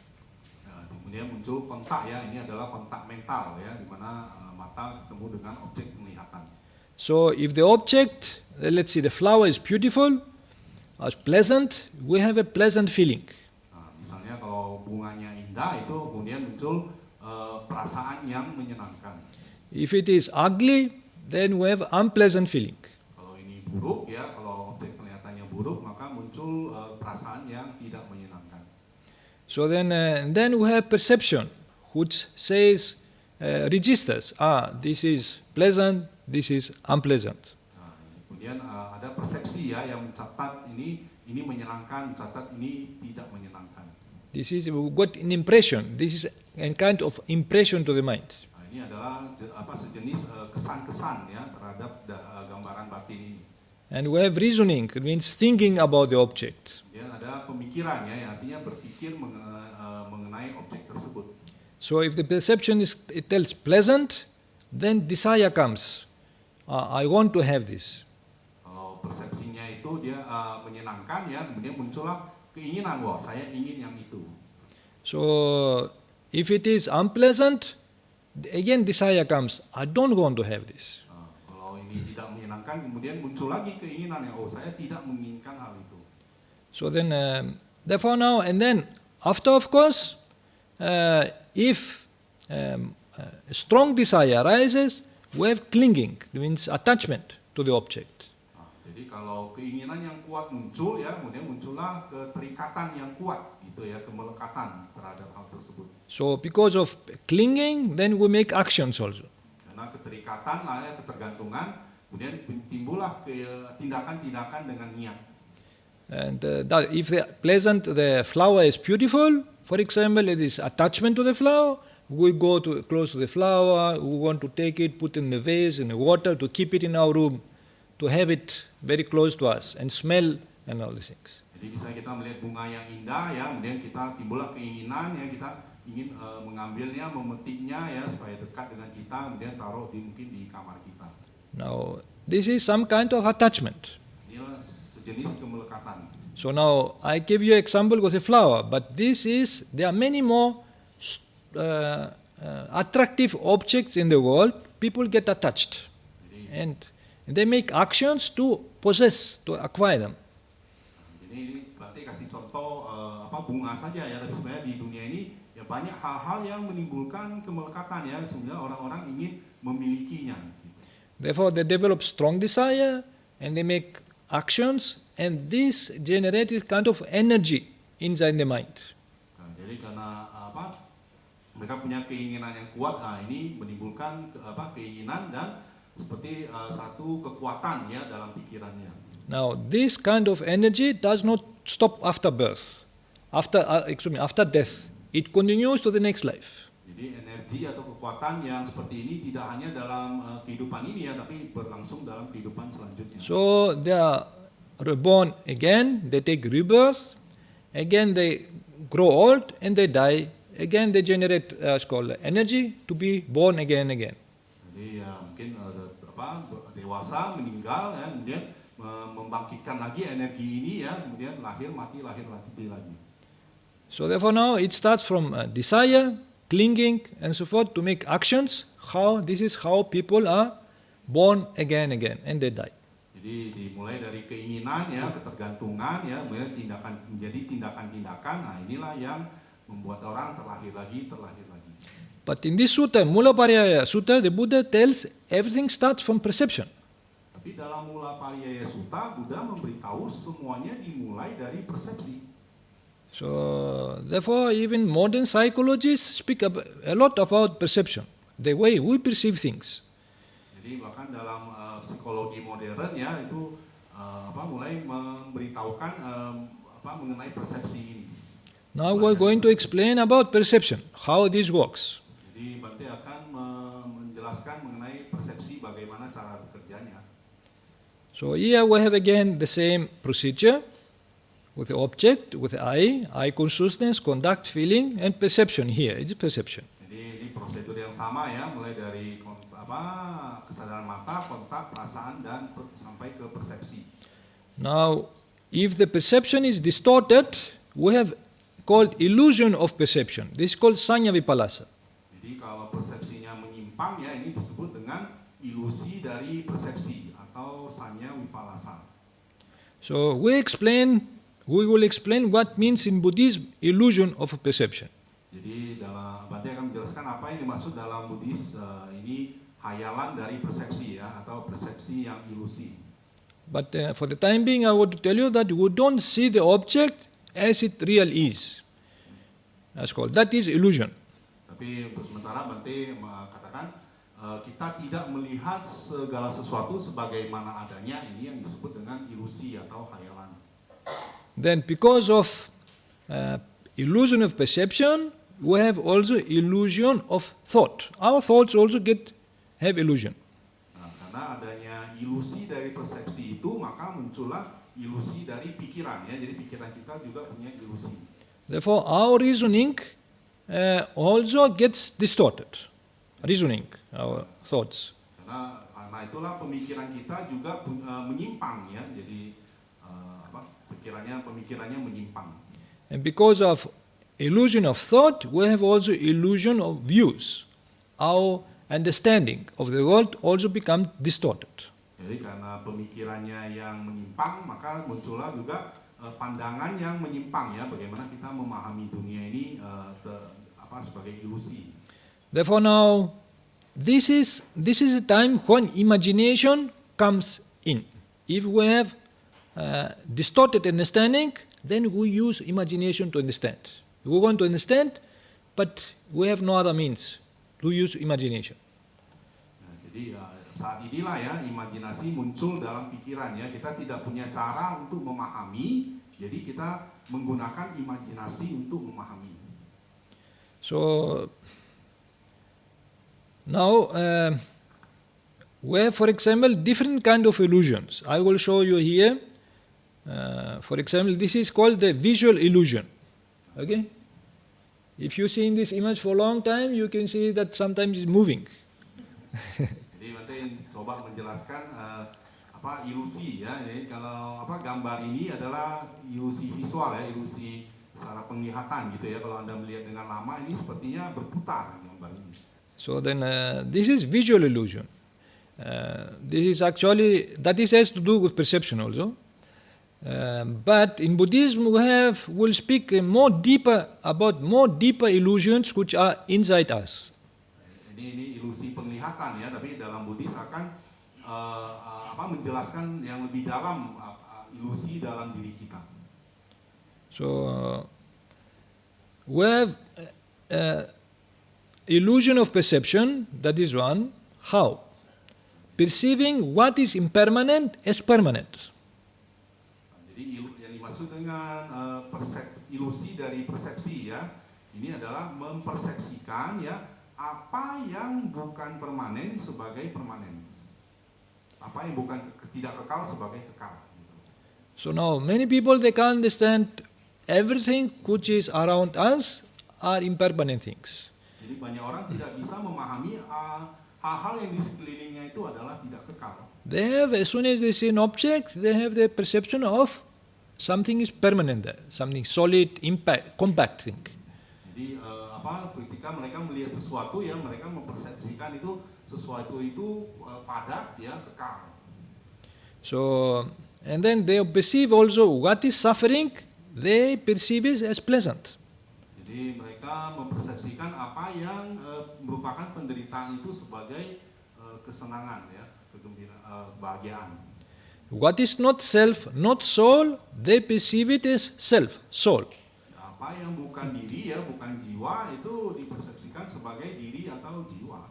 Kemudian muncul kontak ya, ini adalah kontak mental ya, di mana mata ketemu dengan objek penglihatan.
So if the object, let's see, the flower is beautiful, pleasant, we have a pleasant feeling.
Misalnya kalau bunganya indah itu kemudian muncul perasaan yang menyenangkan.
If it is ugly, then we have unpleasant feeling.
Kalau ini buruk ya, kalau objek penglihatannya buruk maka muncul perasaan yang tidak menyenangkan.
So then we have perception, which says, registers, this is pleasant, this is unpleasant.
Kemudian ada persepsi ya yang mencatat ini menyenangkan, mencatat ini tidak menyenangkan.
This is, we got an impression, this is a kind of impression to the mind.
Ini adalah sejenis kesan-kesan ya terhadap gambaran batin ini.
And we have reasoning, it means thinking about the object.
Kemudian ada pemikiran ya, artinya berpikir mengenai objek tersebut.
So if the perception it tells pleasant, then desire comes. I want to have this.
Kalau persepsinya itu dia menyenangkan ya, kemudian muncullah keinginan, wah saya ingin yang itu.
So if it is unpleasant, again desire comes. I don't want to have this.
Kalau ini tidak menyenangkan, kemudian muncul lagi keinginan yang, oh saya tidak menginginkan hal itu.
So then, therefore now and then, after of course, if strong desire arises, we have clinging, that means attachment to the object.
Jadi kalau keinginan yang kuat muncul ya, kemudian muncullah keterikatan yang kuat, gitu ya, kemelekatan terhadap hal tersebut.
So because of clinging, then we make actions also.
Karena keterikatan lah ya, ketergantungan, kemudian timbullah tindakan-tindakan dengan niat.
And that if the flower is beautiful, for example, it is attachment to the flower. We go close to the flower. We want to take it, put in the vase, in the water, to keep it in our room, to have it very close to us and smell and all these things.
Jadi misalnya kita melihat bunga yang indah ya, kemudian kita timbullah keinginan ya, kita ingin mengambilnya, memetiknya ya supaya dekat dengan kita, kemudian taruh mungkin di kamar kita.
Now this is some kind of attachment.
Inilah sejenis kemelekatan.
So now I give you example with a flower, but there are many more attractive objects in the world. People get attached, and they make actions to possess, to acquire them.
Jadi ini berarti kasih contoh bunga saja ya, tapi sebenarnya di dunia ini ya banyak hal-hal yang menimbulkan kemelekatan ya, sebenarnya orang-orang ingin memilikinya.
Therefore, they develop strong desire and they make actions, and this generates kind of energy inside the mind.
Nah, jadi karena mereka punya keinginan yang kuat, ini menimbulkan keinginan dan seperti satu kekuatan ya dalam pikirannya.
Now, this kind of energy does not stop after birth, after death. It continues to the next life.
Jadi energi atau kekuatan yang seperti ini tidak hanya dalam kehidupan ini ya, tapi berlangsung dalam kehidupan selanjutnya.
So they are reborn again, they take rebirth, again they grow old and they die, again they generate energy to be born again and again.
Jadi ya mungkin dewasa, meninggal ya, kemudian membangkitkan lagi energi ini ya, kemudian lahir mati lagi.
So therefore now it starts from desire, clinging and so forth to make actions. This is how people are born again and they die.
Jadi dimulai dari keinginan ya, ketergantungan ya, menjadi tindakan-tindakan. Nah inilah yang membuat orang terlahir lagi.
But in this sutta, Mula Pariyaya Sutta, the Buddha tells everything starts from perception.
Tapi dalam Mula Pariyaya Sutta, Buddha memberitahu semuanya dimulai dari persepsi.
So therefore, even modern psychologists speak a lot about perception, the way we perceive things.
Jadi bahkan dalam psikologi modern ya itu mulai memberitahukan mengenai persepsi ini.
Now we're going to explain about perception, how this works.
Jadi Bante akan menjelaskan mengenai persepsi bagaimana cara bekerjanya.
So here we have again the same procedure with the object, with the eye consciousness, conduct, feeling, and perception. Here it's perception.
Jadi ini prosedur yang sama ya, mulai dari kesadaran mata, kontak, perasaan, dan sampai ke persepsi.
Now, if the perception is distorted, we have called illusion of perception. This is called sanya vipalasa.
Jadi kalau persepsinya menyimpang ya, ini disebut dengan ilusi dari persepsi atau sanya vipalasa.
So we will explain what means in Buddhism illusion of perception.
Jadi dalam Bante akan menjelaskan apa yang dimaksud dalam Buddhis ini hayalan dari persepsi ya, atau persepsi yang ilusi.
But for the time being, I want to tell you that we don't see the object as it real is. That's called, that is illusion.
Tapi untuk sementara Bante katakan kita tidak melihat segala sesuatu sebagaimana adanya, ini yang disebut dengan ilusi atau hayalan.
Then because of illusion of perception, we have also illusion of thought. Our thoughts also have illusion.
Nah, karena adanya ilusi dari persepsi itu, maka muncullah ilusi dari pikiran ya. Jadi pikiran kita juga punya ilusi.
Therefore, our reasoning also gets distorted. Reasoning, our thoughts.
Karena itulah pemikiran kita juga menyimpang ya. Jadi pemikirannya menyimpang.
And because of illusion of thought, we have also illusion of views. Our understanding of the world also becomes distorted.
Jadi karena pemikirannya yang menyimpang, maka muncullah juga pandangan yang menyimpang ya, bagaimana kita memahami dunia ini sebagai ilusi.
Therefore now, this is a time when imagination comes in. If we have distorted understanding, then we use imagination to understand. We want to understand, but we have no other means to use imagination.
Nah, jadi saat inilah ya imajinasi muncul dalam pikiran ya. Kita tidak punya cara untuk memahami, jadi kita menggunakan imajinasi untuk memahami.
So now we have, for example, different kind of illusions. I will show you here. For example, this is called the visual illusion. Okay? If you see in this image for a long time, you can see that sometimes it's moving.
Jadi nanti coba menjelaskan ilusi ya. Jadi kalau gambar ini adalah ilusi visual ya, ilusi secara penglihatan gitu ya. Kalau Anda melihat dengan lama, ini sepertinya berputar gambar ini.
So then this is visual illusion. This is actually, that has to do with perception also. But in Buddhism we'll speak about more deeper illusions which are inside us.
Ini ilusi penglihatan ya, tapi dalam Buddhis akan menjelaskan yang lebih dalam ilusi dalam diri kita.
So we have illusion of perception, that is one. How? Perceiving what is impermanent as permanent.
Jadi yang dimaksud dengan ilusi dari persepsi ya, ini adalah mempersepsikan ya apa yang bukan permanen sebagai permanen, apa yang bukan tidak kekal sebagai kekal.
So now many people, they can't understand everything which is around us are impermanent things.
Jadi banyak orang tidak bisa memahami hal-hal yang di sekelilingnya itu adalah tidak kekal.
They have, as soon as they see an object, they have the perception of something is permanent there, something solid, compact thing.
Jadi ketika mereka melihat sesuatu ya, mereka mempersepsikan itu sesuatu itu padat ya, kekal.
So, and then they perceive also what is suffering, they perceive it as pleasant.
Jadi mereka mempersepsikan apa yang merupakan penderitaan itu sebagai kesenangan ya, kegembiraan, kebahagiaan.
What is not self, not soul, they perceive it as self, soul.
Apa yang bukan diri ya, bukan jiwa, itu dipersepsikan sebagai diri atau jiwa.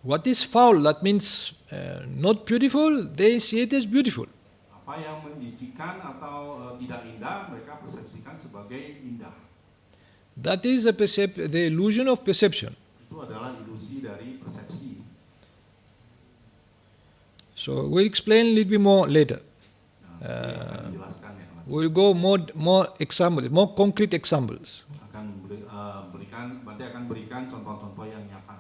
What is foul, that means not beautiful, they see it as beautiful.
Apa yang menjijikan atau tidak indah, mereka persepsikan sebagai indah.
That is the illusion of perception.
Itu adalah ilusi dari persepsi.
So we'll explain a little bit more later.
Nah, itu yang akan dijelaskan ya.
We'll go more examples, more concrete examples.
Berarti akan berikan contoh-contoh yang nyata.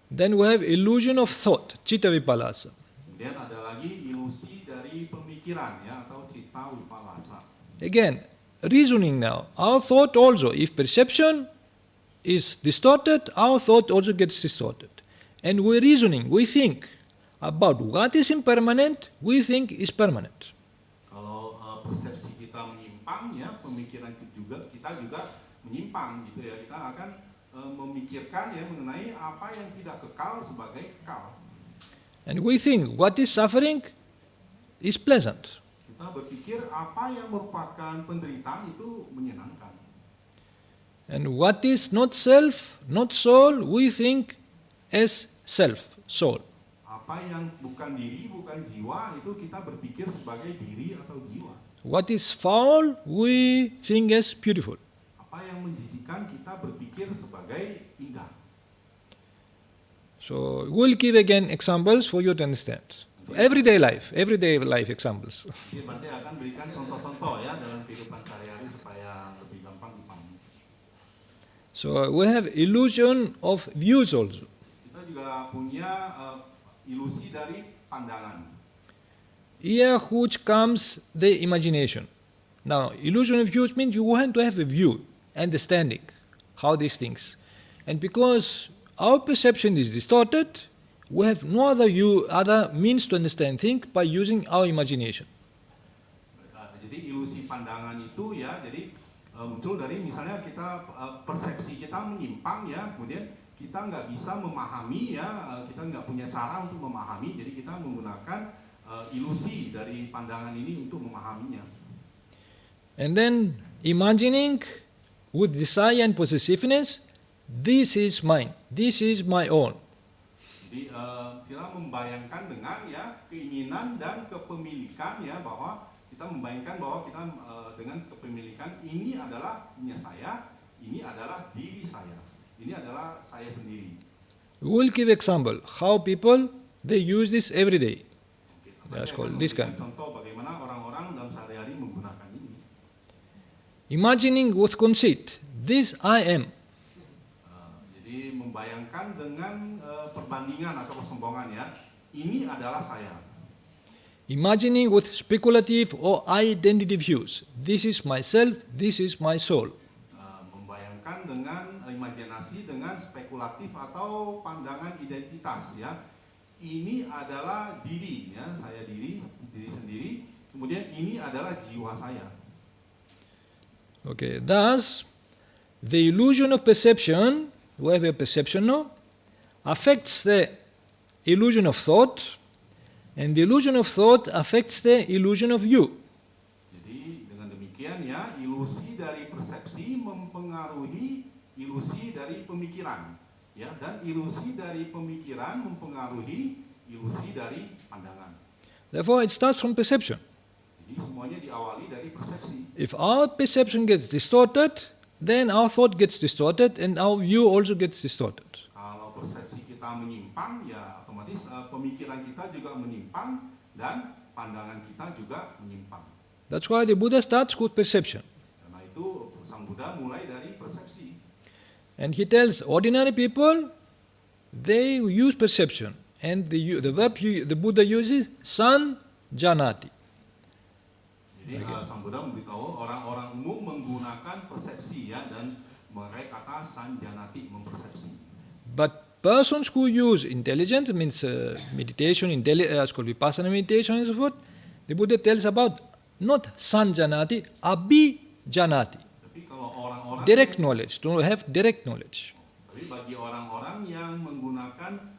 Then we have illusion of thought, citta vipallasa.
Kemudian ada lagi ilusi dari pemikiran ya, atau citta vipallasa.
Again, reasoning now. Our thought also, if perception is distorted, our thought also gets distorted. And we're reasoning, we think about what is impermanent, we think is permanent.
Kalau persepsi kita menyimpang ya, pemikiran kita juga menyimpang gitu ya. Kita akan memikirkan ya mengenai apa yang tidak kekal sebagai kekal.
And we think what is suffering is pleasant.
Kita berpikir apa yang merupakan penderitaan itu menyenangkan.
And what is not self, not soul, we think as self, soul.
Apa yang bukan diri, bukan jiwa, itu kita berpikir sebagai diri atau jiwa.
What is foul, we think as beautiful.
Apa yang menjijikkan, kita berpikir sebagai indah.
So we'll give again examples for you to understand. Everyday life examples.
Jadi berarti akan berikan contoh-contoh ya dalam kehidupan sehari-hari supaya lebih gampang dipahami.
So we have illusion of views also.
Kita juga punya ilusi dari pandangan.
Here which comes the imagination. Now, illusion of views means you want to have a view, understanding how these things. And because our perception is distorted, we have no other means to understand things by using our imagination.
Jadi ilusi pandangan itu ya, jadi muncul dari misalnya kita persepsi kita menyimpang ya, kemudian kita nggak bisa memahami ya, kita nggak punya cara untuk memahami, jadi kita menggunakan ilusi dari pandangan ini untuk memahaminya.
And then imagining with desire and possessiveness, this is mine, this is my own.
Jadi kita membayangkan dengan ya keinginan dan kepemilikan ya, bahwa kita membayangkan bahwa kita dengan kepemilikan ini adalah punya saya, ini adalah diri saya. Ini adalah saya sendiri.
We'll give example how people they use this every day. That's called this kind.
Contoh bagaimana orang-orang dalam sehari-hari menggunakan ini.
Imagining with conceit, this I am.
Jadi membayangkan dengan perbandingan atau kesombongan ya. Ini adalah saya.
Imagining with speculative or identity views, this is myself, this is my soul.
Membayangkan dengan imajinasi dengan spekulatif atau pandangan identitas ya. Ini adalah diri ya, saya diri sendiri. Kemudian ini adalah jiwa saya.
Okay, thus the illusion of perception, we have a perception now, affects the illusion of thought, and the illusion of thought affects the illusion of you.
Jadi dengan demikian ya, ilusi dari persepsi mempengaruhi ilusi dari pemikiran. Ya, dan ilusi dari pemikiran mempengaruhi ilusi dari pandangan.
Therefore, it starts from perception.
Jadi semuanya diawali dari persepsi.
If our perception gets distorted, then our thought gets distorted and our view also gets distorted.
Kalau persepsi kita menyimpang, ya otomatis pemikiran kita juga menyimpang dan pandangan kita juga menyimpang.
That's why the Buddha starts with perception.
Karena itu Sang Buddha mulai dari persepsi.
And he tells ordinary people, they use perception. And the verb the Buddha uses, san janati.
Jadi Sang Buddha memberitahu orang-orang umum menggunakan persepsi ya, dan memakai kata san janati, mempersepsi.
But persons who use intelligence, means meditation, it's called vipassana meditation and so forth, the Buddha tells about not san janati, abhi janati. Direct knowledge, to have direct knowledge.
Tapi bagi orang-orang yang menggunakan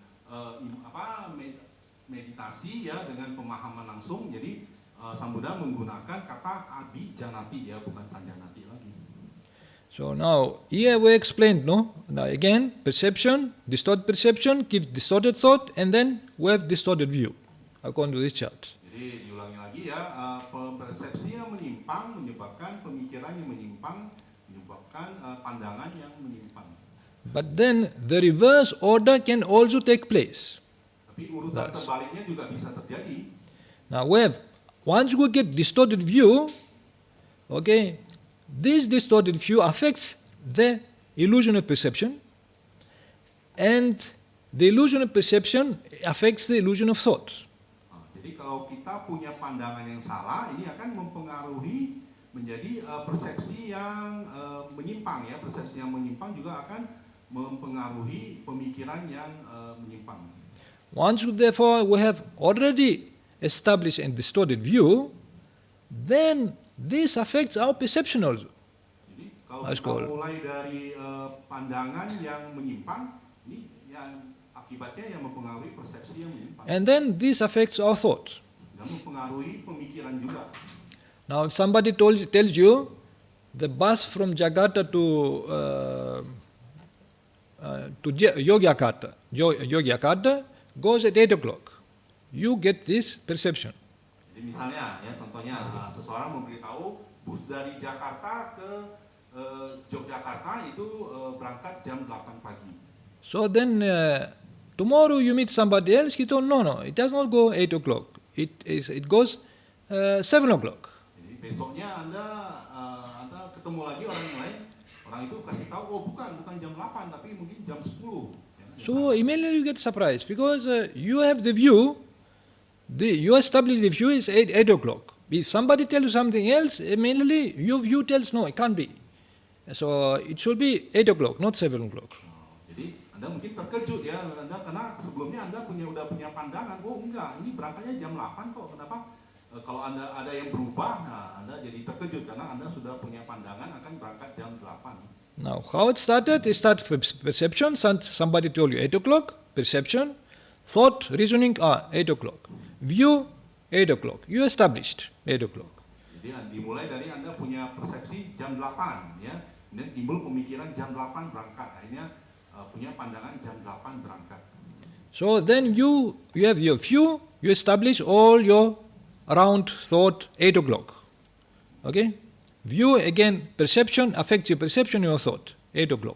meditasi ya dengan pemahaman langsung, jadi Sang Buddha menggunakan kata abhijanati ya, bukan sanjanati lagi.
So now here we explained, no? Now again, perception, distorted perception gives distorted thought, and then we have distorted view, according to this chart.
Jadi diulangi lagi ya, persepsi yang menyimpang menyebabkan pemikiran yang menyimpang, mendapatkan pandangan yang menyimpang.
But then the reverse order can also take place.
Tapi urutan terbaliknya juga bisa terjadi.
Now, once we get distorted view, okay, this distorted view affects the illusion of perception, and the illusion of perception affects the illusion of thought.
Jadi kalau kita punya pandangan yang salah, ini akan mempengaruhi menjadi persepsi yang menyimpang ya. Persepsi yang menyimpang juga akan mempengaruhi pemikiran yang menyimpang.
Once, therefore, we have already established a distorted view, then this affects our perception also.
Jadi kalau kita mulai dari pandangan yang menyimpang, ini yang akibatnya yang mempengaruhi persepsi yang menyimpang.
And then this affects our thought.
Dan mempengaruhi pemikiran juga.
Now, if somebody tells you the bus from Jakarta to Yogyakarta goes at 8 o'clock, you get this perception.
Jadi misalnya, ya contohnya seseorang memberitahu bus dari Jakarta ke Yogyakarta itu berangkat jam 8 pagi.
So then tomorrow you meet somebody else, he told no, it does not go 8 o'clock. It goes 7 o'clock.
Jadi besoknya Anda ketemu lagi orang lain, orang itu kasih tahu, oh bukan jam 8 tapi mungkin jam 10.
So immediately you get surprised because you have the view, you establish the view is 8 o'clock. If somebody tells you something else, immediately your view tells no, it can't be. So it should be 8 o'clock, not 7 o'clock.
Jadi Anda mungkin terkejut ya, Anda karena sebelumnya Anda udah punya pandangan, oh enggak, ini berangkatnya jam 8 kok. Kenapa? Kalau Anda ada yang berubah, nah Anda jadi terkejut karena Anda sudah punya pandangan akan berangkat jam 8.
Now, how it started? It started with perception. Somebody told you 8 o'clock, perception, thought, reasoning, 8 o'clock. View, 8 o'clock. You established 8 o'clock.
Jadi dimulai dari Anda punya persepsi jam 8, ya. Kemudian timbul pemikiran jam 8 berangkat. Akhirnya punya pandangan jam 8 berangkat.
So then you have your view, you establish all your around thought 8 o'clock. Okay? View again, perception affects your perception, your thought, 8 o'clock.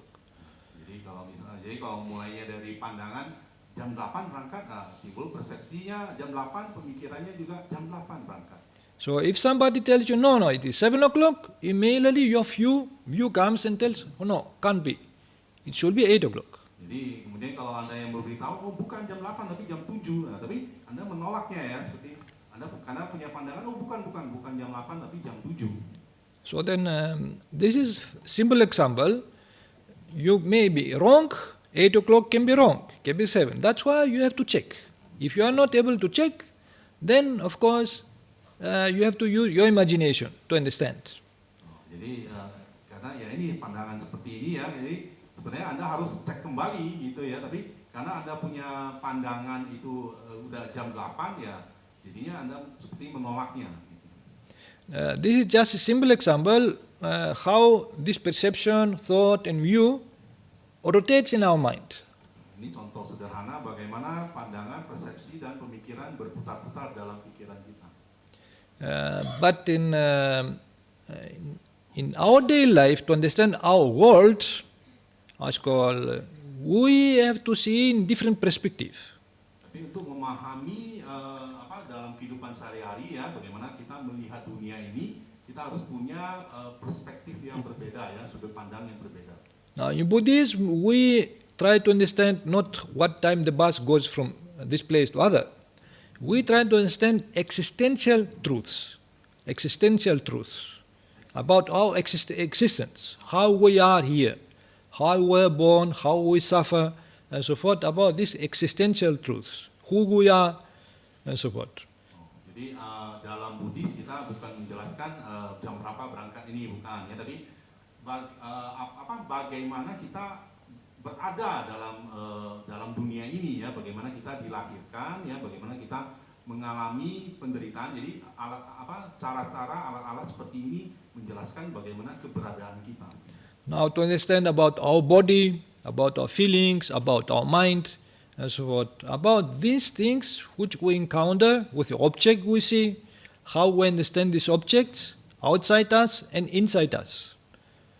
Jadi kalau mulainya dari pandangan jam 8 berangkat, timbul persepsinya jam 8, pemikirannya juga jam 8 berangkat.
So if somebody tells you no, it is 7 o'clock, immediately your view comes and tells, oh no, can't be. It should be 8 o'clock.
Jadi kemudian kalau Anda yang memberitahu, oh bukan jam 8 tapi jam 7, tapi Anda menolaknya ya, seperti Anda karena punya pandangan, oh bukan jam 8 tapi jam 7.
So then, this is simple example. You may be wrong, 8 o'clock can be wrong, can be 7. That's why you have to check. If you are not able to check, then of course you have to use your imagination to understand.
Jadi karena ya ini pandangan seperti ini ya, jadi sebenarnya Anda harus cek kembali gitu ya, tapi karena Anda punya pandangan itu udah jam 8 ya, jadinya Anda seperti menolaknya.
This is just a simple example how this perception, thought and view rotates in our mind.
Ini contoh sederhana bagaimana pandangan, persepsi dan pemikiran berputar-putar dalam pikiran kita.
But in our daily life, to understand our world, we have to see in different perspective.
Tapi untuk memahami dalam kehidupan sehari-hari ya, bagaimana kita melihat dunia ini, kita harus punya perspektif yang berbeda ya, sudut pandang yang berbeda.
Now in Buddhism, we try to understand not what time the bus goes from this place to other. We try to understand existential truths about our existence, how we are here, how we are born, how we suffer, and so forth, about these existential truths, who we are, and so forth.
Jadi dalam Buddhis kita bukan menjelaskan jam berapa berangkat ini, bukan ya, tapi bagaimana kita berada dalam dunia ini ya, bagaimana kita dilahirkan ya, bagaimana kita mengalami penderitaan. Jadi cara-cara alat-alat seperti ini menjelaskan bagaimana keberadaan kita.
Now to understand about our body, about our feelings, about our mind, and so forth, about these things which we encounter with the object we see, how we understand these objects outside us and inside us.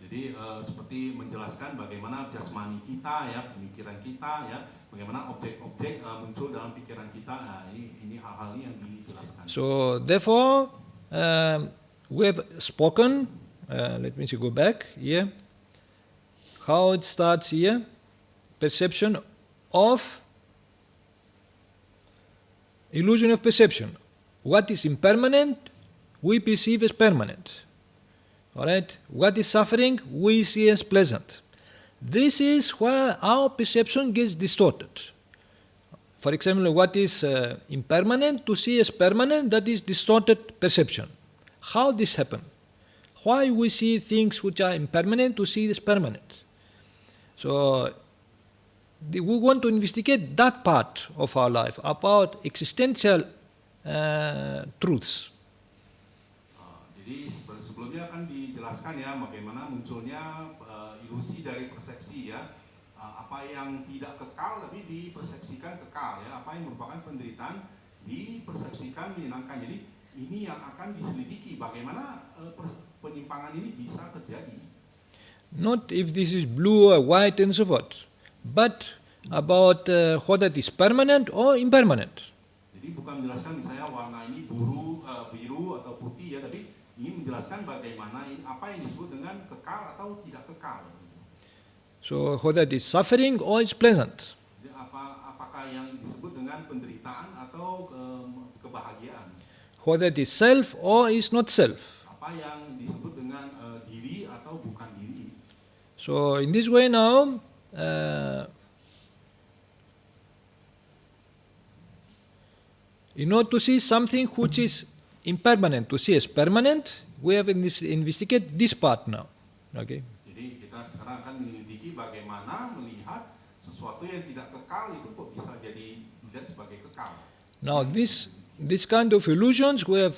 Jadi seperti menjelaskan bagaimana jasmani kita ya, pemikiran kita ya, bagaimana objek-objek muncul dalam pikiran kita. Nah, ini hal-hal yang dijelaskan.
So therefore, we have spoken. Let me go back here. How it starts here? Perception of illusion of perception. What is impermanent, we perceive as permanent. Alright? What is suffering, we see as pleasant. This is where our perception gets distorted. For example, what is impermanent to see as permanent, that is distorted perception. How this happen? Why we see things which are impermanent to see as permanent? So we want to investigate that part of our life, about existential truths.
Jadi sebelumnya kan dijelaskan ya bagaimana munculnya ilusi dari persepsi ya, apa yang tidak kekal tapi dipersepsikan kekal ya, apa yang merupakan penderitaan dipersepsikan menyenangkan. Jadi ini yang akan diselidiki bagaimana penyimpangan ini bisa terjadi.
Not if this is blue or white and so forth, but about whether it is permanent or impermanent.
Jadi bukan menjelaskan misalnya warna ini biru atau putih ya, tapi ini menjelaskan bagaimana apa yang disebut dengan kekal atau tidak kekal.
So whether it is suffering or it's pleasant.
Jadi apakah yang disebut dengan penderitaan atau kebahagiaan.
Whether it is self or is not self.
Apa yang disebut dengan diri atau bukan diri.
So in this way now, in order to see something which is impermanent, to see as permanent, we have investigate this part now. Okay.
Jadi kita sekarang akan menyelidiki bagaimana melihat sesuatu yang tidak kekal itu kok bisa jadi dilihat sebagai kekal.
Now this kind of illusions we have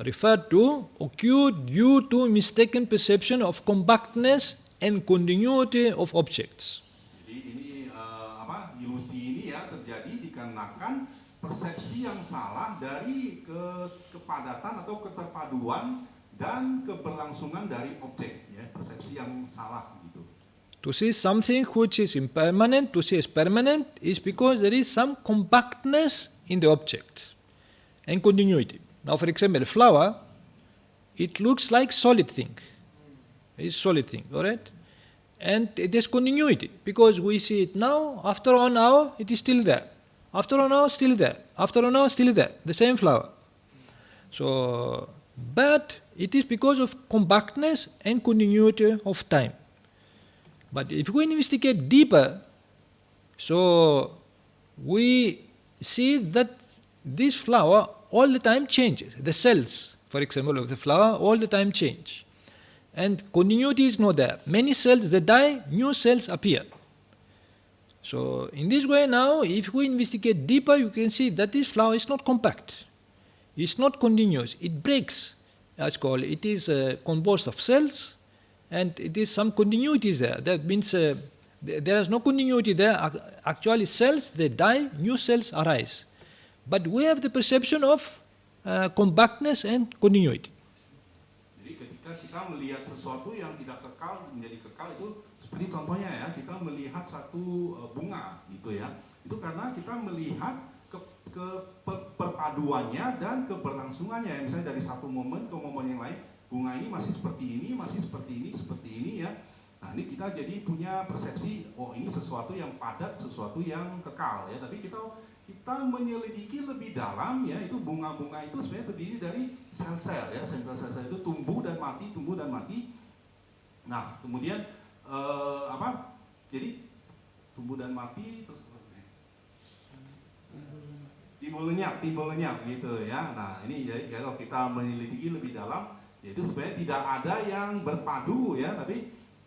referred to occur due to mistaken perception of compactness and continuity of objects.
Jadi ini ilusi ini ya terjadi dikarenakan persepsi yang salah dari kepadatan atau keterpaduan dan keberlangsungan dari objek ya, persepsi yang salah gitu.
To see something which is impermanent, to see as permanent, is because there is some compactness in the object and continuity. Now, for example, a flower, it looks like solid thing. It's solid thing, all right? And it has continuity because we see it now. After 1 hour, it is still there. After 1 hour, still there. After 1 hour, still there. The same flower. So, but it is because of compactness and continuity of time. But if we investigate deeper, so we see that this flower all the time changes. The cells, for example, of the flower all the time change. And continuity is not there. Many cells, they die, new cells appear. So in this way now, if we investigate deeper, you can see that this flower is not compact. It's not continuous. It breaks, as called. It is composed of cells, and it is some continuity there. That means there is no continuity there. Actually, cells, they die, new cells arise. But we have the perception of compactness and continuity.
Jadi ketika kita melihat sesuatu yang tidak kekal menjadi kekal itu seperti contohnya ya, kita melihat satu bunga gitu ya. Itu karena kita melihat perpaduannya dan keberlangsungannya. Misalnya dari satu momen ke momen yang lain, bunga ini masih seperti ini, masih seperti ini ya. Nah, ini kita jadi punya persepsi, oh ini sesuatu yang padat, sesuatu yang kekal ya. Tapi kita menyelidiki lebih dalam ya, itu bunga-bunga itu sebenarnya terdiri dari sel-sel ya, sel-sel itu tumbuh dan mati. Nah, kemudian jadi tumbuh dan mati terus timbul lenyap gitu ya. Nah, ini jadi kalau kita menyelidiki lebih dalam, yaitu sebenarnya tidak ada yang berpadu ya,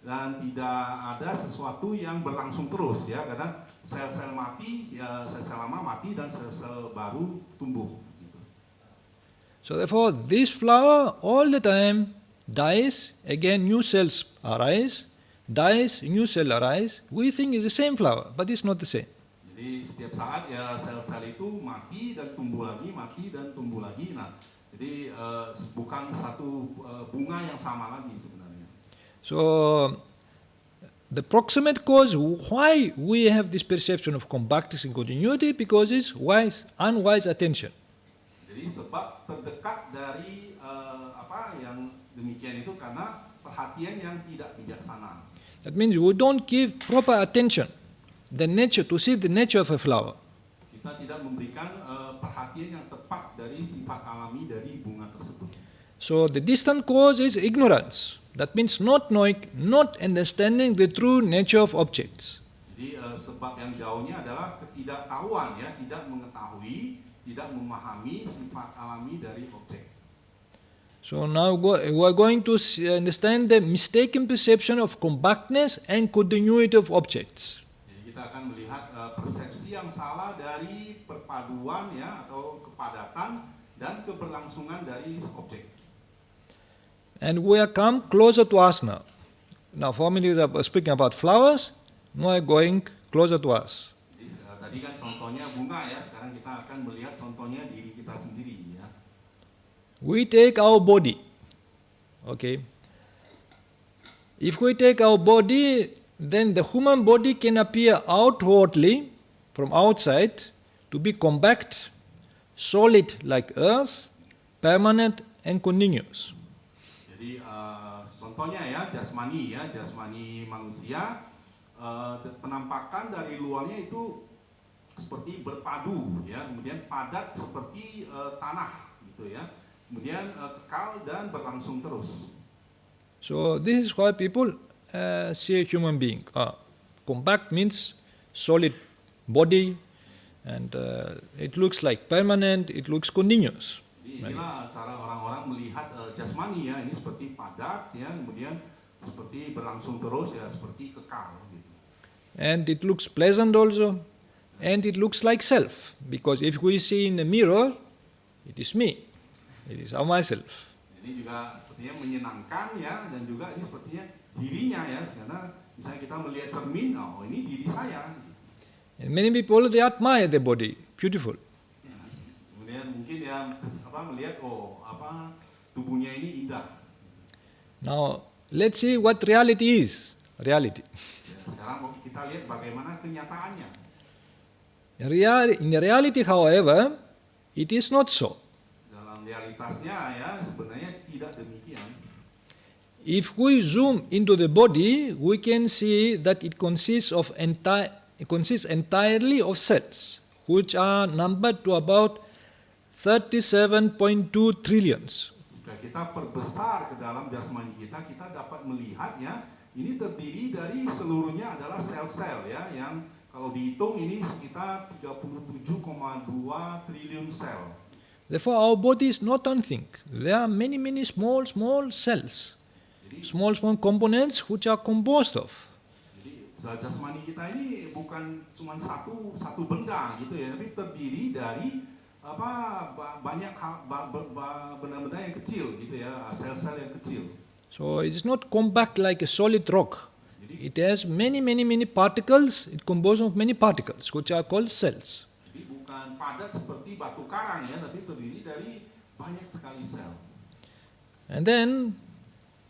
dan tidak ada sesuatu yang berlangsung terus ya, karena sel-sel mati, ya sel-sel lama mati dan sel-sel baru tumbuh. Gitu.
So therefore, this flower all the time dies, again new cells arise, dies, new cell arise. We think it's the same flower, but it's not the same.
Jadi setiap saat ya sel-sel itu mati dan tumbuh lagi, mati dan tumbuh lagi. Nah, jadi bukan satu bunga yang sama lagi sebenarnya.
So the proximate cause why we have this perception of compactness and continuity, because it's unwise attention.
Jadi sebab terdekat dari apa yang demikian itu karena perhatian yang tidak bijaksana.
That means we don't give proper attention, to see the nature of a flower.
Kita tidak memberikan perhatian yang tepat dari sifat alami dari bunga tersebut.
So the distant cause is ignorance. That means not knowing, not understanding the true nature of objects.
Jadi sebab yang jauhnya adalah ketidaktahuan, ya, tidak mengetahui, tidak memahami sifat alami dari objek.
So now we are going to understand the mistaken perception of compactness and continuity of objects.
Jadi kita akan melihat persepsi yang salah dari perpaduan, ya, atau kepadatan dan keberlangsungan dari objek.
And we are come closer to us now. Now formerly we were speaking about flowers, now we are going closer to us.
Jadi, tadi kan contohnya bunga, ya, sekarang kita akan melihat contohnya diri kita sendiri, ya.
We take our body, okay. If we take our body, then the human body can appear outwardly, from outside, to be compact, solid like earth, permanent and continuous.
Jadi contohnya, ya, jasmani manusia, penampakan dari luarnya itu seperti berpadu, ya, kemudian padat seperti tanah, gitu, ya, kemudian kekal dan berlangsung terus.
So this is why people see a human being. Compact means solid body, and it looks like permanent, it looks continuous.
Jadi inilah cara orang-orang melihat jasmani, ya, ini seperti padat, ya, kemudian seperti berlangsung terus, ya, seperti kekal, gitu.
And it looks pleasant also, and it looks like self, because if we see in the mirror, it is me, it is myself.
Ini juga sepertinya menyenangkan, ya, dan juga ini sepertinya dirinya, ya, karena misalnya kita melihat cermin, oh ini diri saya.
And many people, they admire the body, beautiful.
Kemudian mungkin, ya, melihat, oh, tubuhnya ini indah.
Now let's see what reality is. Reality.
Ya, sekarang kita lihat bagaimana kenyataannya.
In reality, however, it is not so.
Dalam realitasnya, ya, sebenarnya tidak demikian.
If we zoom into the body, we can see that it consists entirely of cells, which are numbered to about 37.2 trillions.
Jika kita perbesar ke dalam jasmani kita dapat melihat, ya, ini terdiri dari seluruhnya adalah sel-sel, ya, yang kalau dihitung ini sekitar 37,2 triliun sel.
Therefore, our body is not nothing. There are many small cells, small components which are composed of.
Jadi jasmani kita ini bukan cuma satu benda, gitu, ya, tapi terdiri dari banyak benda-benda yang kecil, gitu, ya, sel-sel yang kecil.
So it is not compact like a solid rock. It has many particles. It composed of many particles, which are called cells.
Jadi bukan padat seperti batu karang, ya, tapi terdiri dari banyak sekali sel.
And then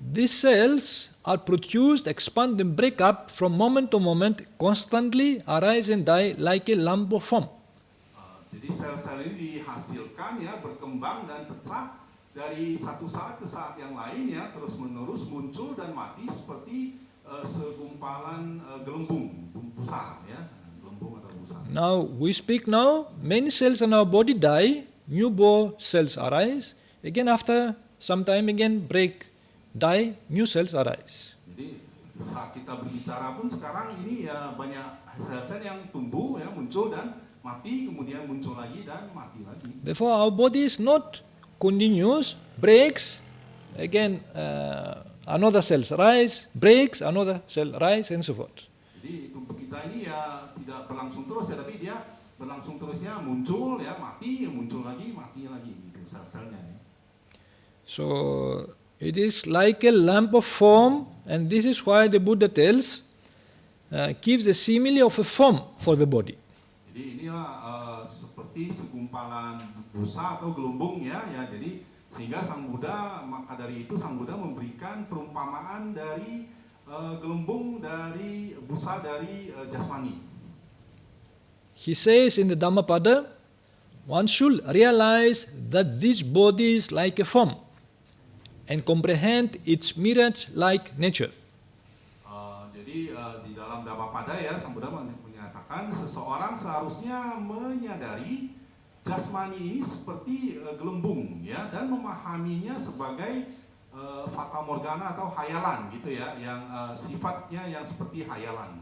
these cells are produced, expand and break up from moment to moment, constantly arise and die like a lump of foam.
Jadi sel-sel ini dihasilkan, ya, berkembang dan pecah dari satu saat ke saat yang lain, ya, terus-menerus muncul dan mati seperti segumpalan gelembung busa, ya, gelembung atau busa.
Now we speak many cells in our body die, new cells arise, again after some time again break, die, new cells arise.
Jadi saat kita berbicara pun sekarang ini, ya, banyak sel-sel yang tumbuh, ya, muncul dan mati, kemudian muncul lagi dan mati lagi.
Therefore, our body is not continuous, breaks, again another cell rise, breaks, another cell rise, and so forth.
Jadi tubuh kita ini, ya, tidak berlangsung terus, ya, tapi dia berlangsung terusnya muncul, ya, mati, muncul lagi, mati lagi, gitu, sel-selnya, ya.
So it is like a lump of foam, and this is why the Buddha tells, gives a simile of a foam for the body.
Jadi inilah seperti segumpalan busa atau gelembung, ya, jadi sehingga Sang Buddha, maka dari itu Sang Buddha memberikan perumpamaan dari gelembung dari busa dari jasmani.
He says in the Dhammapada, one should realize that this body is like a form and comprehend its mirage-like nature.
Jadi di dalam Dhammapada ya, Sang Buddha menyatakan seseorang seharusnya menyadari jasmani ini seperti gelembung ya, dan memahaminya sebagai fata morgana atau hayalan gitu ya, yang sifatnya yang seperti hayalan.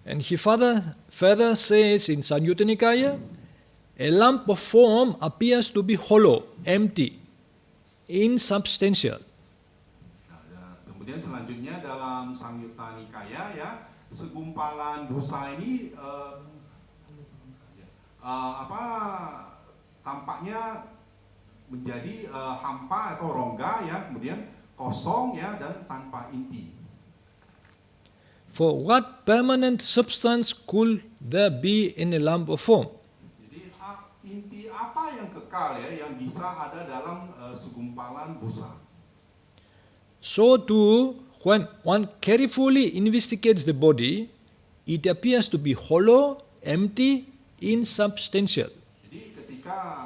And he further says in Samyutta Nikaya, a lump of form appears to be hollow, empty, insubstantial.
Nah, kemudian selanjutnya dalam Samyutta Nikaya ya, segumpalan busa ini tampaknya menjadi hampa atau rongga ya, kemudian kosong ya, dan tanpa inti.
For what permanent substance could there be in a lump of form?
Jadi inti apa yang kekal ya, yang bisa ada dalam segumpalan busa?
So too, when one carefully investigates the body, it appears to be hollow, empty, insubstantial.
Jadi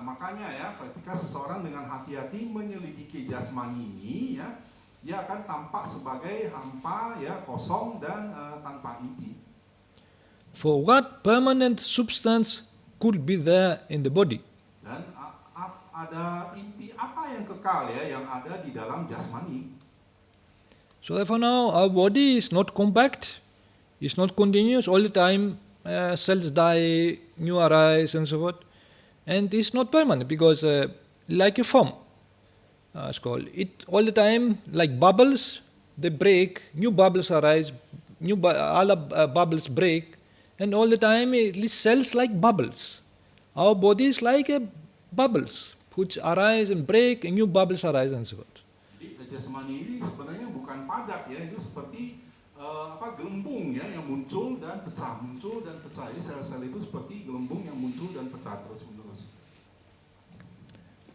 makanya ketika seseorang dengan hati-hati menyelidiki jasmani ini ya, dia akan tampak sebagai hampa ya, kosong dan tanpa inti.
For what permanent substance could be there in the body?
Dan ada inti apa yang kekal ya, yang ada di dalam jasmani?
So therefore now our body is not compact, it's not continuous all the time, cells die, new arise and so forth, and it's not permanent because like a form, it's called. It all the time like bubbles, they break, new bubbles arise, other bubbles break, and all the time these cells like bubbles. Our body is like a bubbles which arise and break, and new bubbles arise and so forth.
Jadi jasmani ini sebenarnya bukan padat ya, itu seperti gelembung ya, yang muncul dan pecah, muncul dan pecah. Jadi sel-sel itu seperti gelembung yang muncul dan pecah terus-menerus.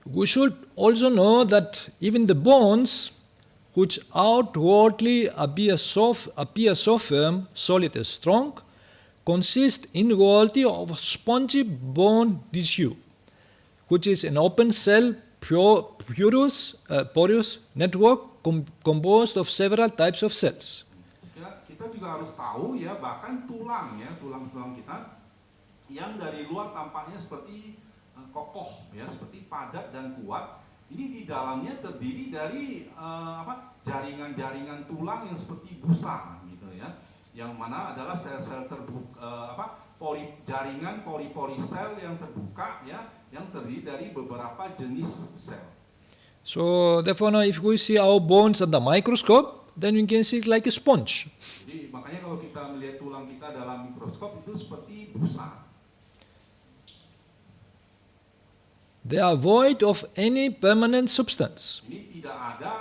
We should also know that even the bones, which outwardly appear so firm, solid and strong, consist inwardly of spongy bone tissue, which is an open cell porous network composed of several types of cells.
Kita juga harus tahu ya, bahkan tulang-tulang kita yang dari luar tampaknya seperti kokoh ya, seperti padat dan kuat, ini di dalamnya terdiri dari jaringan-jaringan tulang yang seperti busa gitu ya, yang mana adalah sel-sel terbuka, jaringan pori-pori sel yang terbuka ya, yang terdiri dari beberapa jenis sel.
So therefore now if we see our bones under microscope, then we can see it like a sponge.
Jadi makanya kalau kita melihat tulang kita dalam mikroskop itu seperti busa.
They are void of any permanent substance.
Ini tidak ada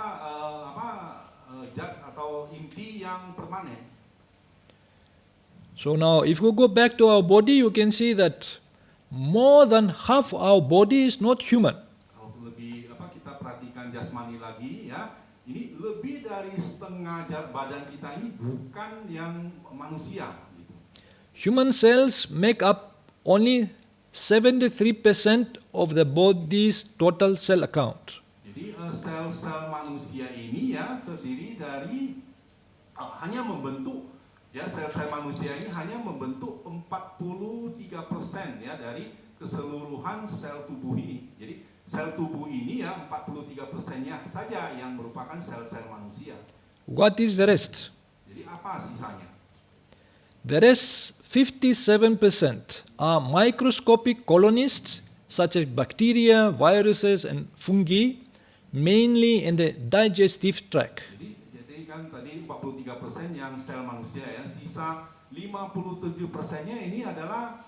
zat atau inti yang permanen.
So now if we go back to our body, you can see that more than half our body is not human.
Kalau lebih kita perhatikan jasmani lagi ya, ini lebih dari setengah badan kita ini bukan yang manusia gitu.
Human cells make up only 73% of the body's total cell count.
Jadi sel-sel manusia ini ya terdiri dari hanya membentuk ya, sel-sel manusia ini hanya membentuk 43% ya dari keseluruhan sel tubuh ini. Jadi sel tubuh ini ya 43%-nya saja yang merupakan sel-sel manusia.
What is the rest?
Jadi apa sisanya?
The rest 57% are microscopic colonists such as bacteria, viruses and fungi, mainly in the digestive tract.
Jadi kan tadi 43% yang sel manusia ya, sisa 57%-nya ini adalah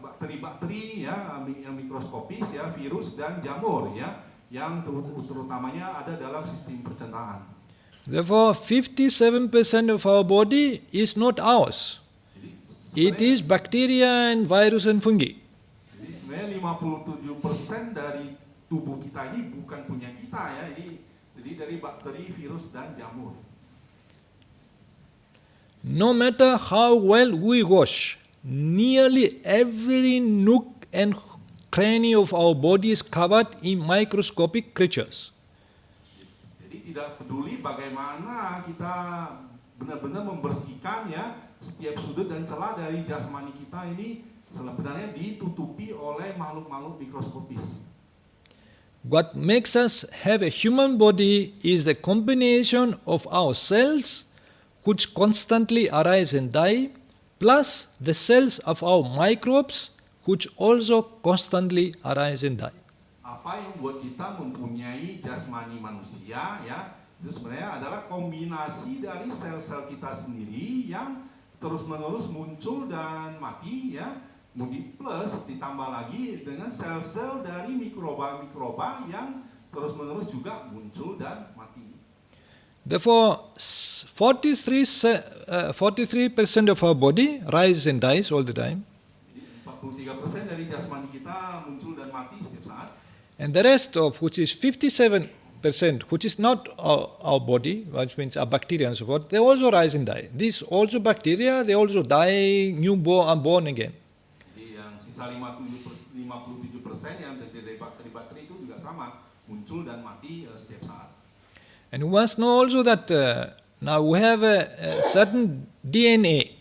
bakteri-bakteri ya, yang mikroskopis ya, virus dan jamur ya, yang terutamanya ada dalam sistem pencernaan.
Therefore, 57% of our body is not ours. It is bacteria and virus and fungi.
Jadi sebenarnya 57% dari tubuh kita ini bukan punya kita ya. Jadi Jadi dari bakteri, virus dan jamur.
No matter how well we wash, nearly every nook and cranny of our body is covered in microscopic creatures.
Jadi tidak peduli bagaimana kita benar-benar membersihkan ya setiap sudut dan celah dari jasmani kita ini sebenarnya ditutupi oleh makhluk-makhluk mikroskopis.
What makes us have a human body is the combination of our cells, which constantly arise and die, plus the cells of our microbes, which also constantly arise and die.
Apa yang membuat kita mempunyai jasmani manusia ya, itu sebenarnya adalah kombinasi dari sel-sel kita sendiri yang terus-menerus muncul dan mati ya, plus ditambah lagi dengan sel-sel dari mikroba-mikroba yang terus-menerus juga muncul dan mati.
Therefore, 43% of our body rises and dies all the time.
43% dari jasmani kita muncul dan mati setiap saat.
And the rest of, which is 57%, which is not our body, which means our bacteria and so forth, they also rise and die. These also bacteria, they also die, are born again.
Jadi yang sisa 57% yang dari bakteri-bakteri itu juga sama, muncul dan mati setiap saat.
And we must know also that now we have a certain DNA.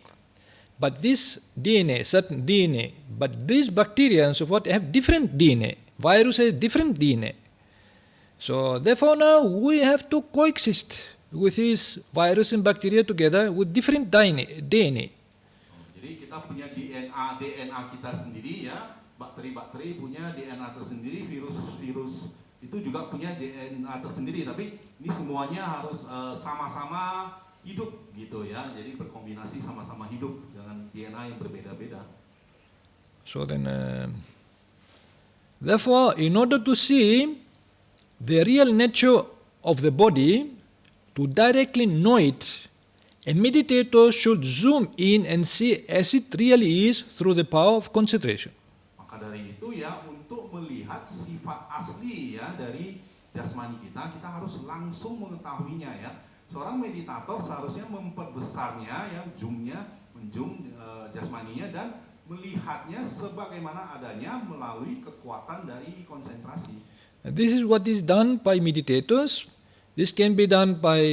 But this DNA, certain DNA, but these bacteria and so forth have different DNA. Virus has different DNA. So therefore now we have to coexist with these virus and bacteria together with different DNA.
Jadi kita punya DNA kita sendiri ya, bakteri-bakteri punya DNA tersendiri, virus-virus itu juga punya DNA tersendiri. Tapi ini semuanya harus sama-sama hidup gitu ya, jadi berkombinasi sama-sama hidup dengan DNA yang berbeda-beda.
So then, therefore, in order to see the real nature of the body, to directly know it, a meditator should zoom in and see as it really is through the power of concentration.
Maka dari itu ya, untuk melihat sifat asli ya dari jasmani kita harus langsung mengetahuinya ya. Seorang meditator seharusnya memperbesarnya ya, menzoom jasmaninya dan melihatnya sebagaimana adanya melalui kekuatan dari konsentrasi.
This is what is done by meditators. This can be done by,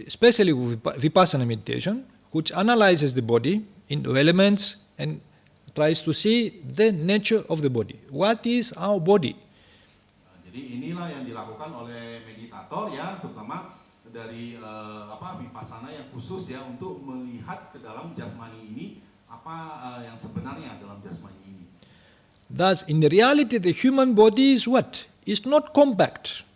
especially with vipassana meditation, which analyzes the body into elements and tries to see the nature of the body. What is our body?
Jadi inilah yang dilakukan oleh meditator ya, terutama dari vipassana yang khusus ya untuk melihat ke dalam jasmani ini apa yang sebenarnya dalam jasmani ini.
Thus, in the reality, the human body is what? Is not compact,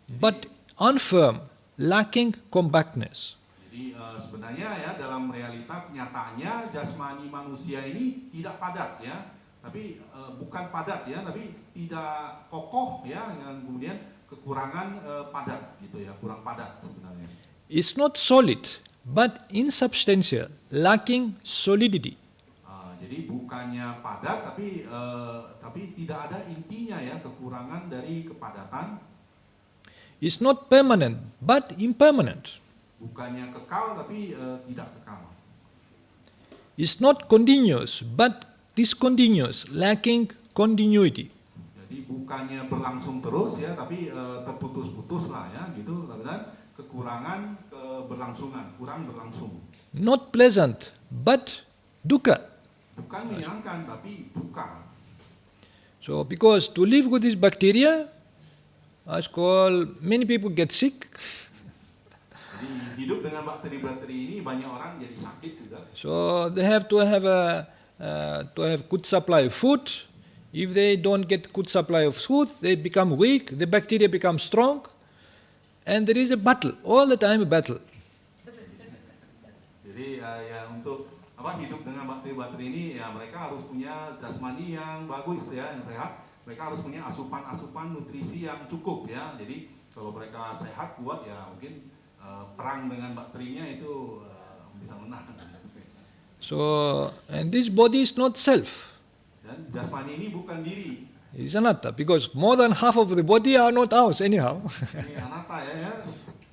but unfirm, lacking compactness.
Jadi sebenarnya ya dalam realita kenyataannya jasmani manusia ini tidak padat ya, tapi bukan padat ya, tapi tidak kokoh ya, dengan kemudian kekurangan padat gitu ya, kurang padat sebenarnya.
It's not solid, but insubstantial, lacking solidity.
Jadi bukannya padat, tapi tidak ada intinya ya, kekurangan dari kepadatan.
It's not permanent, but impermanent.
Bukannya kekal, tapi tidak kekal.
It's not continuous, but discontinuous, lacking continuity.
Jadi bukannya berlangsung terus ya, tapi terputus-putus lah ya, gitu. Dan kekurangan keberlangsungan, kurang berlangsung.
Not pleasant, but dukkha.
Bukan menyenangkan, tapi dukkha.
So, because to live with this bacteria, as called, many people get sick.
Jadi hidup dengan bakteri-bakteri ini banyak orang jadi sakit juga.
So they have to have good supply of food. If they don't get good supply of food, they become weak. The bacteria become strong, and there is a battle all the time. A battle.
Jadi ya untuk hidup dengan bakteri-bakteri ini ya mereka harus punya jasmani yang bagus ya, yang sehat. Mereka harus punya asupan nutrisi yang cukup ya. Jadi kalau mereka sehat kuat ya mungkin perang dengan bakterinya itu bisa menang. So,
and this body is not self.
Dan jasmani ini bukan diri.
It's anatta because more than half of the body are not ours anyhow.
Ini anatta ya.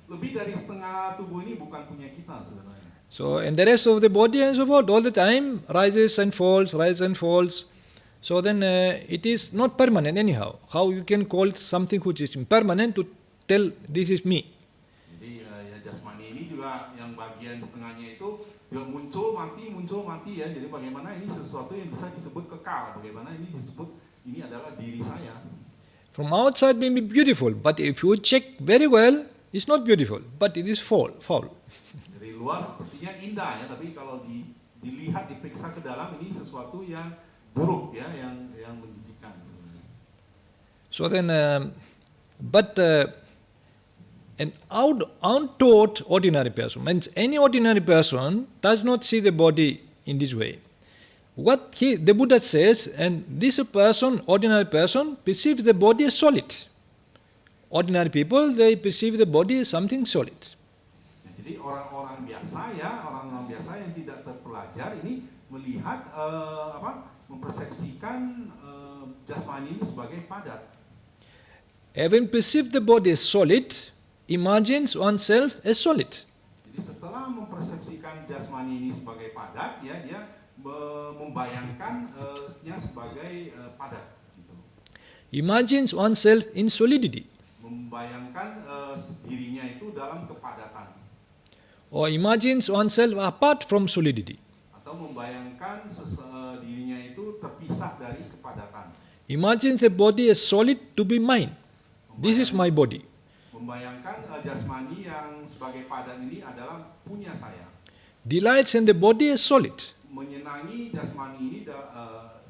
Lebih dari setengah tubuh ini bukan punya kita sebenarnya.
So, and the rest of the body and so forth, all the time rises and falls, rises and falls. So then it is not permanent anyhow. How you can call something which is impermanent to tell this is me?
Jadi ya jasmani ini juga yang bagian setengahnya itu juga muncul mati ya. Jadi bagaimana ini sesuatu yang bisa disebut kekal? Bagaimana ini disebut ini adalah diri saya?
From outside may be beautiful, but if you check very well, it's not beautiful, but it is foul.
Dari luar sepertinya indah ya, tapi kalau dilihat, diperiksa ke dalam, ini sesuatu yang buruk ya, yang menjijikkan sebenarnya.
So then, an untaught ordinary person means any ordinary person does not see the body in this way. What the Buddha says, and this person, ordinary person, perceives the body as solid. Ordinary people, they perceive the body as something solid.
Jadi orang-orang biasa ya, orang-orang biasa yang tidak terpelajar ini melihat mempersepsikan jasmani ini sebagai padat.
Having perceived the body as solid, imagines oneself as solid.
Jadi setelah mempersepsikan jasmani ini sebagai padat, ya dia membayangkannya sebagai padat. Gitu.
Imagines oneself in solidity.
Membayangkan dirinya itu dalam kepadatan.
Or imagines oneself apart from solidity.
Atau membayangkan dirinya itu terpisah dari kepadatan.
Imagines the body as solid to be mine. This is my body.
Membayangkan jasmani yang sebagai padat ini adalah punya saya.
Delights in the body as solid.
Menyenangi jasmani ini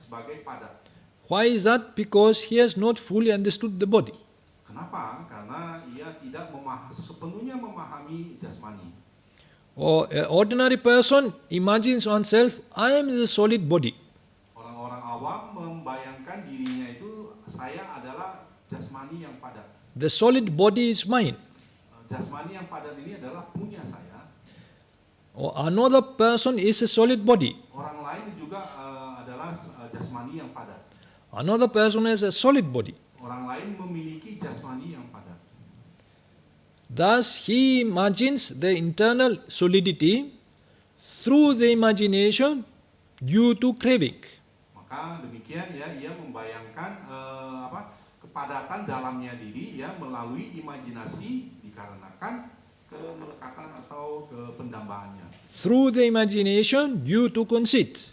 sebagai padat.
Why is that? Because he has not fully understood the body.
Kenapa? Karena ia tidak sepenuhnya memahami jasmani.
Or an ordinary person imagines oneself, I am the solid body.
Orang-orang awam membayangkan dirinya itu saya adalah jasmani yang padat.
The solid body is mine.
Jasmani yang padat ini adalah punya saya.
Or another person is a solid body.
Orang lain juga adalah jasmani yang padat.
Another person has a solid body.
Orang lain memiliki jasmani yang padat.
Thus he imagines the internal solidity through the imagination due to craving.
Maka demikian ya, ia membayangkan kepadatan dalamnya diri ya melalui imajinasi dikarenakan kemelekatan atau kependambaannya.
Through the imagination due to conceit.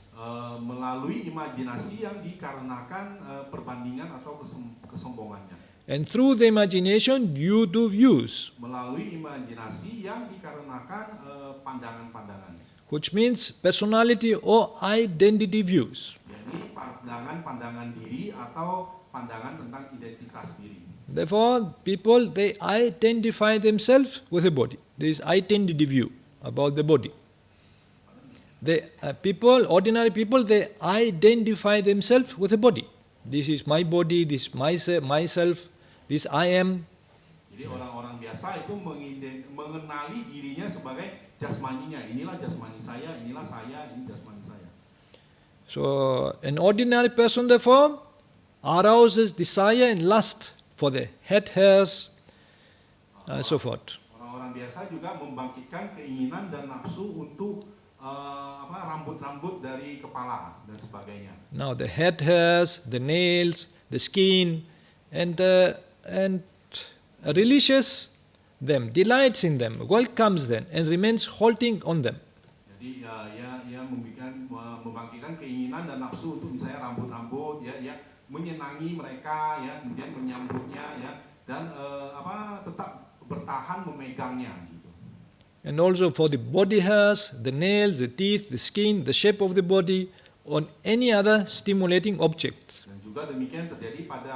Melalui imajinasi yang dikarenakan perbandingan atau kesombongannya.
And through the imagination due to views.
Melalui imajinasi yang dikarenakan pandangan-pandangan.
Which means personality or identity views.
Jadi pandangan-pandangan diri atau pandangan tentang identitas diri.
Therefore, people, they identify themselves with the body. There is identity view about the body. Ordinary people, they identify themselves with the body. This is my body, this is myself, this I am.
Jadi orang-orang biasa itu mengenali dirinya sebagai jasmaninya. Inilah jasmani saya, inilah saya, ini jasmani saya.
So, an ordinary person, therefore, arouses desire and lust for the head hairs, so forth.
Orang-orang biasa juga membangkitkan keinginan dan nafsu untuk rambut-rambut dari kepala dan sebagainya.
Now the head hairs, the nails, the skin, and relishes them, delights in them, welcomes them, and remains halting on them.
Jadi ia membangkitkan keinginan dan nafsu untuk misalnya rambut-rambut, ya menyenangi mereka, ya kemudian menyambutnya, ya dan tetap bertahan memegangnya.
And also for the body hairs, the nails, the teeth, the skin, the shape of the body, on any other stimulating object.
Dan juga demikian terjadi pada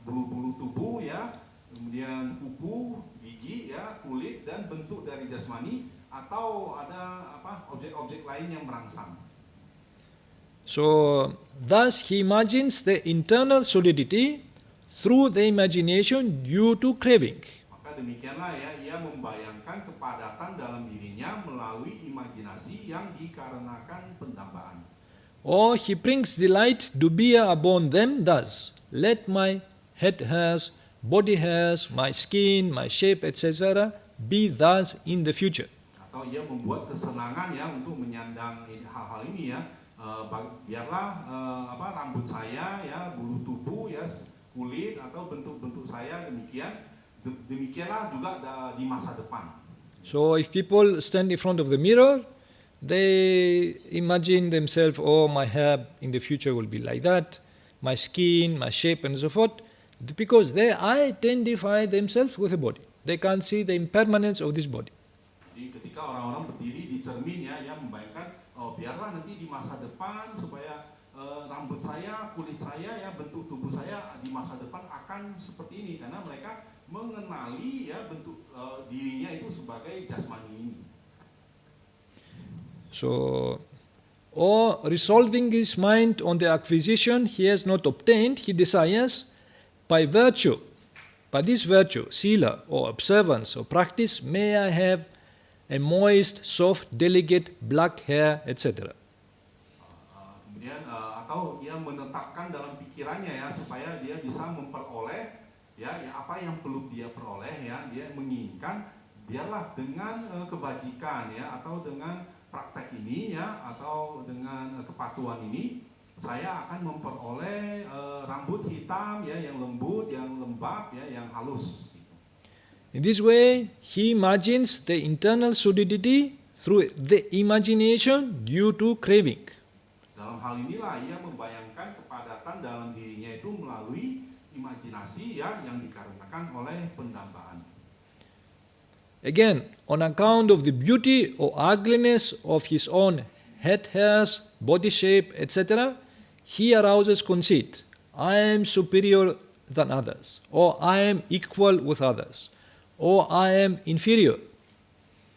bulu-bulu tubuh ya, kemudian kuku, gigi ya, kulit dan bentuk dari jasmani atau ada objek-objek lain yang merangsang.
So thus he imagines the internal solidity through the imagination due to craving.
Maka demikianlah ya, ia membayangkan kepadatan dalam dirinya melalui imajinasi yang dikarenakan pendambaan.
Or he brings delight to bear upon them thus, let my head hairs, body hairs, my skin, my shape, etc. be thus in the future.
Atau ia membuat kesenangan ya untuk menyandang hal-hal ini ya. Biarlah rambut saya ya, bulu tubuh ya, kulit atau bentuk-bentuk saya demikianlah juga di masa depan.
So if people stand in front of the mirror, they imagine themselves, oh, my hair in the future will be like that, my skin, my shape, and so forth, because they identify themselves with the body. They can't see the impermanence of this body.
Jadi ketika orang-orang berdiri di cermin ya, membayangkan, oh biarlah nanti di masa depan supaya rambut saya, kulit saya ya, bentuk tubuh saya di masa depan akan seperti ini, karena mereka mengenali ya bentuk dirinya itu sebagai jasmani ini.
So, or resolving his mind on the acquisition he has not obtained, he desires by this virtue, sila or observance or practice, may I have a moist, soft, delicate black hair, etc.
Kemudian atau ia menetapkan dalam pikirannya ya supaya dia bisa memperoleh ya apa yang perlu dia peroleh ya, dia menginginkan biarlah dengan kebajikan ya atau dengan praktek ini ya atau dengan kepatuhan ini saya akan memperoleh rambut hitam ya yang lembut, yang lembab ya, yang halus.
In this way, he imagines the internal solidity through the imagination due to craving.
Dalam hal inilah ia membayangkan kepadatan dalam dirinya itu melalui imajinasi ya yang dikarenakan oleh pendambaan.
Again, on account of the beauty or ugliness of his own head hairs, body shape, etc., he arouses conceit. I am superior than others, or I am equal with others, or I am inferior.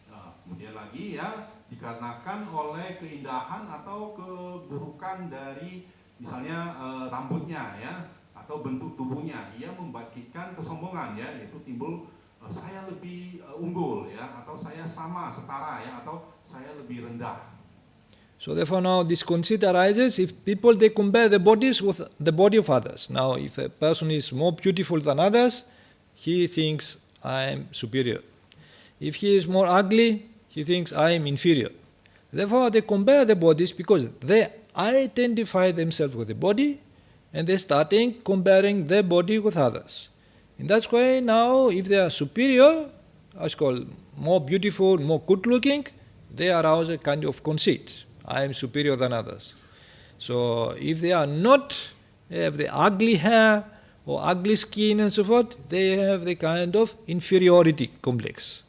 Nah, kemudian lagi ya, dikarenakan oleh keindahan atau keburukan dari misalnya rambutnya ya, atau bentuk tubuhnya, ia membangkitkan kesombongan ya, yaitu timbul saya lebih unggul ya, atau saya sama setara ya, atau saya lebih rendah.
So therefore now this conceit arises if people they compare the bodies with the body of others. Now if a person is more beautiful than others, he thinks I am superior. If he is more ugly, he thinks I am inferior. Therefore they compare the bodies because they identify themselves with the body and they starting comparing their body with others. In that way now if they are superior, as called more beautiful, more good looking, they arouse a kind of conceit. I am superior than others. So if they are not, they have the ugly hair or ugly skin and so forth, they have the kind of inferiority complex.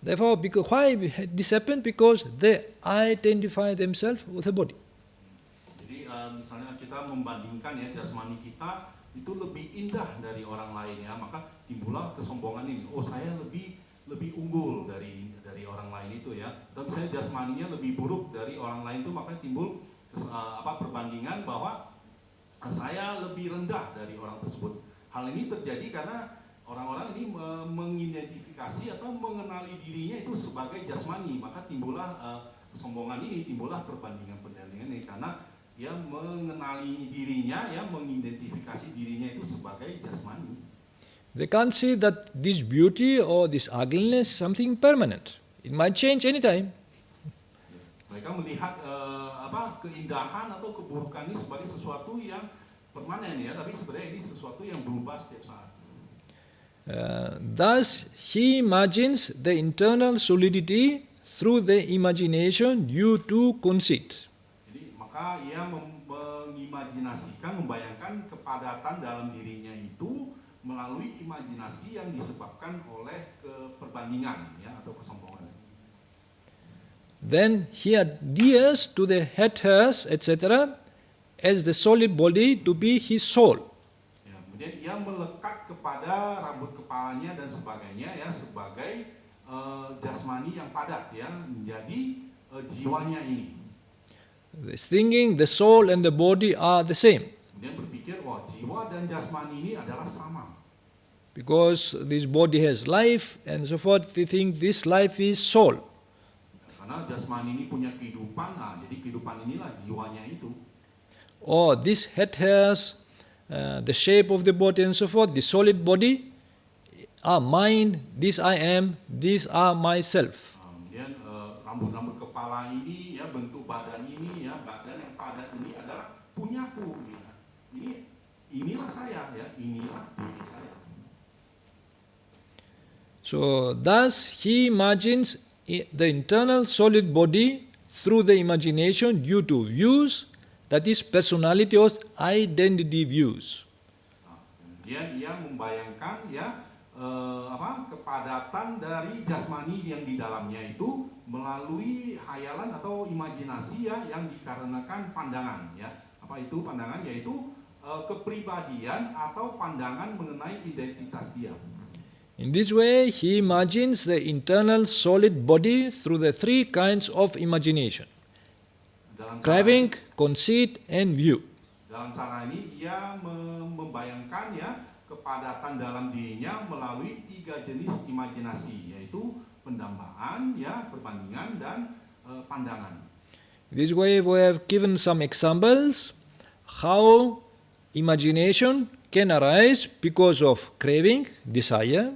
Therefore, why this happened? Because they identify themselves with the body.
Jadi misalnya kita membandingkan ya jasmani kita itu lebih indah dari orang lain ya, maka timbullah kesombongan ini. Oh saya lebih unggul dari orang lain itu ya. Tapi saya jasmaninya lebih buruk dari orang lain itu, maka timbul perbandingan bahwa saya lebih rendah dari orang tersebut. Hal ini terjadi karena orang-orang ini mengidentifikasi atau mengenali dirinya itu sebagai jasmani, maka timbullah kesombongan ini, timbullah perbandingan-perbandingan ini karena dia mengenali dirinya ya, mengidentifikasi dirinya itu sebagai jasmani.
They can't see that this beauty or this ugliness is something permanent. It might change anytime.
Mereka melihat keindahan atau keburukan ini sebagai sesuatu yang permanen ya, tapi sebenarnya ini sesuatu yang berubah setiap saat.
Thus, he imagines the internal solidity through the imagination due to conceit.
Jadi maka ia mengimajinasikan, membayangkan kepadatan dalam dirinya itu melalui imajinasi yang disebabkan oleh perbandingan ya, atau kesombongan.
Then he adheres to the head hairs, etc., as the solid body to be his soul.
Ya, kemudian ia melekat kepada rambut kepalanya dan sebagainya ya sebagai jasmani yang padat ya, menjadi jiwanya ini.
This thinking, the soul and the body are the same.
Kemudian berpikir, wah jiwa dan jasmani ini adalah sama.
Because this body has life and so forth, we think this life is soul.
Karena jasmani ini punya kehidupan, nah jadi kehidupan inilah jiwanya itu.
oh, this head has the shape of the body and so forth, the solid body, mine, this I am, these are myself.
Kemudian rambut-rambut kepala ini, ya bentuk badan ini, ya badan yang padat ini adalah punyaku. Ya. Inilah saya, ya inilah diri saya.
So thus he imagines the internal solid body through the imagination due to views, that is personality or identity views.
Kemudian ia membayangkan ya kepadatan dari jasmani yang di dalamnya itu melalui hayalan atau imajinasi ya yang dikarenakan pandangan ya. Apa itu pandangan? Yaitu kepribadian atau pandangan mengenai identitas dia.
In this way, he imagines the internal solid body through the three kinds of imagination: craving, conceit, and view.
Dalam cara ini ia membayangkan ya kepadatan dalam dirinya melalui tiga jenis imajinasi, yaitu pendambaan, ya perbandingan dan pandangan.
In this way, we have given some examples how imagination can arise because of craving, desire,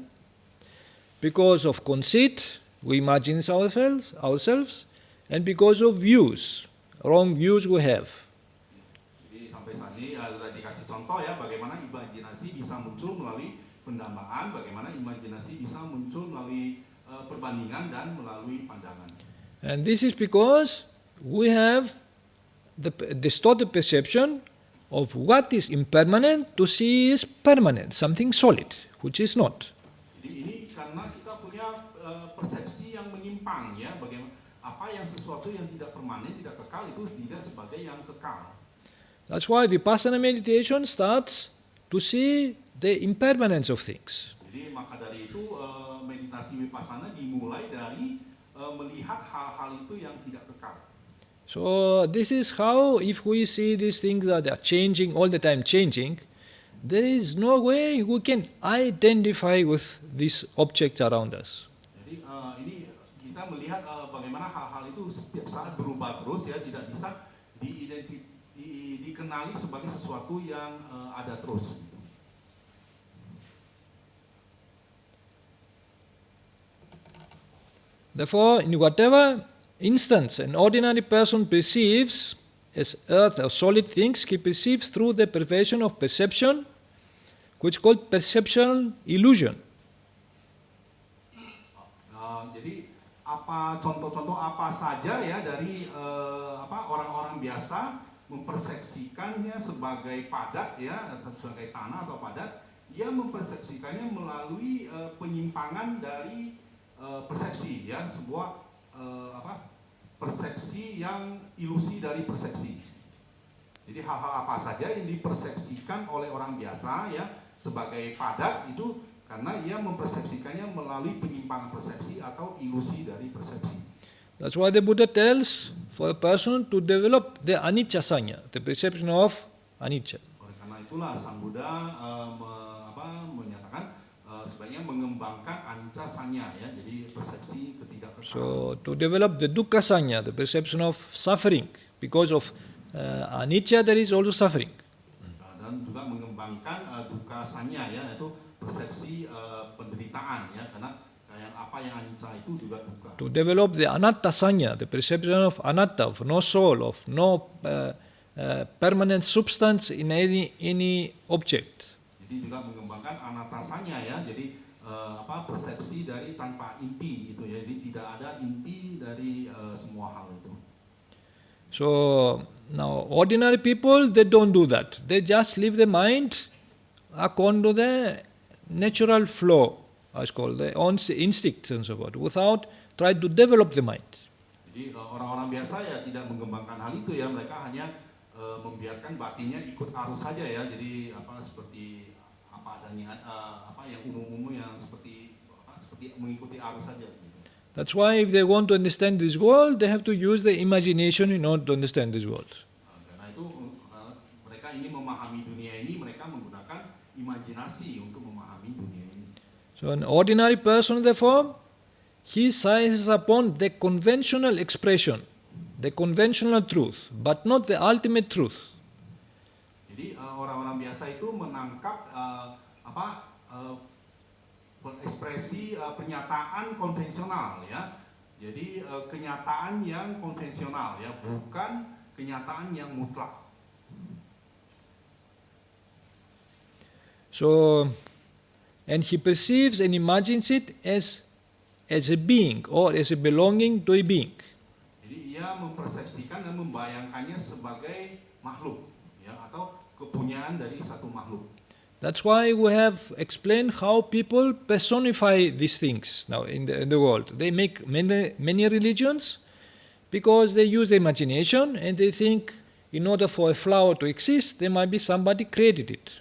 because of conceit, we imagine ourselves, and because of views, wrong views we have.
Jadi sampai saat ini sudah dikasih contoh ya bagaimana imajinasi bisa muncul melalui pendambaan, bagaimana imajinasi bisa muncul melalui perbandingan dan melalui pandangan.
And this is because we have the distorted perception of what is impermanent to see is permanent, something solid, which is not.
Jadi ini karena kita punya persepsi yang menyimpang ya, bagaimana apa yang sesuatu yang tidak permanen, tidak kekal itu tidak sebagai yang kekal.
That's why Vipassana meditation starts to see the impermanence of things.
Jadi maka dari itu meditasi Vipassana dimulai dari melihat hal-hal itu yang tidak kekal.
So this is how, if we see these things that are changing, all the time changing, there is no way we can identify with these objects around us.
Jadi ini kita melihat bagaimana hal-hal itu setiap saat berubah terus ya, tidak bisa dikenali sebagai sesuatu yang ada terus.
Therefore, in whatever instance an ordinary person perceives as earth or solid things, he perceives through the perversion of perception, which is called perceptual illusion.
Jadi apa contoh-contoh apa saja ya dari orang-orang biasa mempersepsikannya sebagai padat ya, atau sebagai tanah atau padat, ia mempersepsikannya melalui penyimpangan dari persepsi ya, sebuah persepsi yang ilusi dari persepsi. Jadi hal-hal apa saja yang dipersepsikan oleh orang biasa ya sebagai padat itu karena ia mempersepsikannya melalui penyimpangan persepsi atau ilusi dari persepsi.
That's why the Buddha tells for a person to develop the anicca sanya, the perception of anicca.
Oleh karena itulah Sang Buddha menyatakan sebaiknya mengembangkan anicca sanya ya, jadi persepsi ketidakkekalan.
So to develop the dukkha sanya, the perception of suffering, because of anicca there is also suffering.
Dan juga mengembangkan dukkha sanya ya, yaitu persepsi penderitaan ya, karena apa yang anicca itu juga dukkha.
To develop the anatta sanya, the perception of anatta, of no soul, of no permanent substance in any object.
Jadi juga mengembangkan anatta sanya ya, jadi persepsi dari tanpa inti itu ya, jadi tidak ada inti dari semua hal itu.
So now ordinary people, they don't do that. They just leave the mind according to the natural flow, as called the own instincts and so forth, without trying to develop the mind.
Jadi orang-orang biasa ya tidak mengembangkan hal itu ya, mereka hanya membiarkan batinnya ikut arus saja ya, jadi seperti apa adanya yang umum-umum yang seperti mengikuti arus saja.
That's why if they want to understand this world, they have to use the imagination in order to understand this world.
Karena itu mereka ingin memahami dunia ini, mereka menggunakan imajinasi untuk memahami dunia ini.
So an ordinary person, therefore, he seizes upon the conventional expression, the conventional truth, but not the ultimate truth.
Jadi orang-orang biasa itu menangkap ekspresi pernyataan konvensional ya. Jadi kenyataan yang konvensional ya, bukan kenyataan yang mutlak.
So, and he perceives and imagines it as a being or as a belonging to a being.
Jadi ia mempersepsikan dan membayangkannya sebagai makhluk ya, atau kepunyaan dari satu makhluk.
That's why we have explained how people personify these things now in the world. They make many religions because they use the imagination and they think in order for a flower to exist, there might be somebody created it.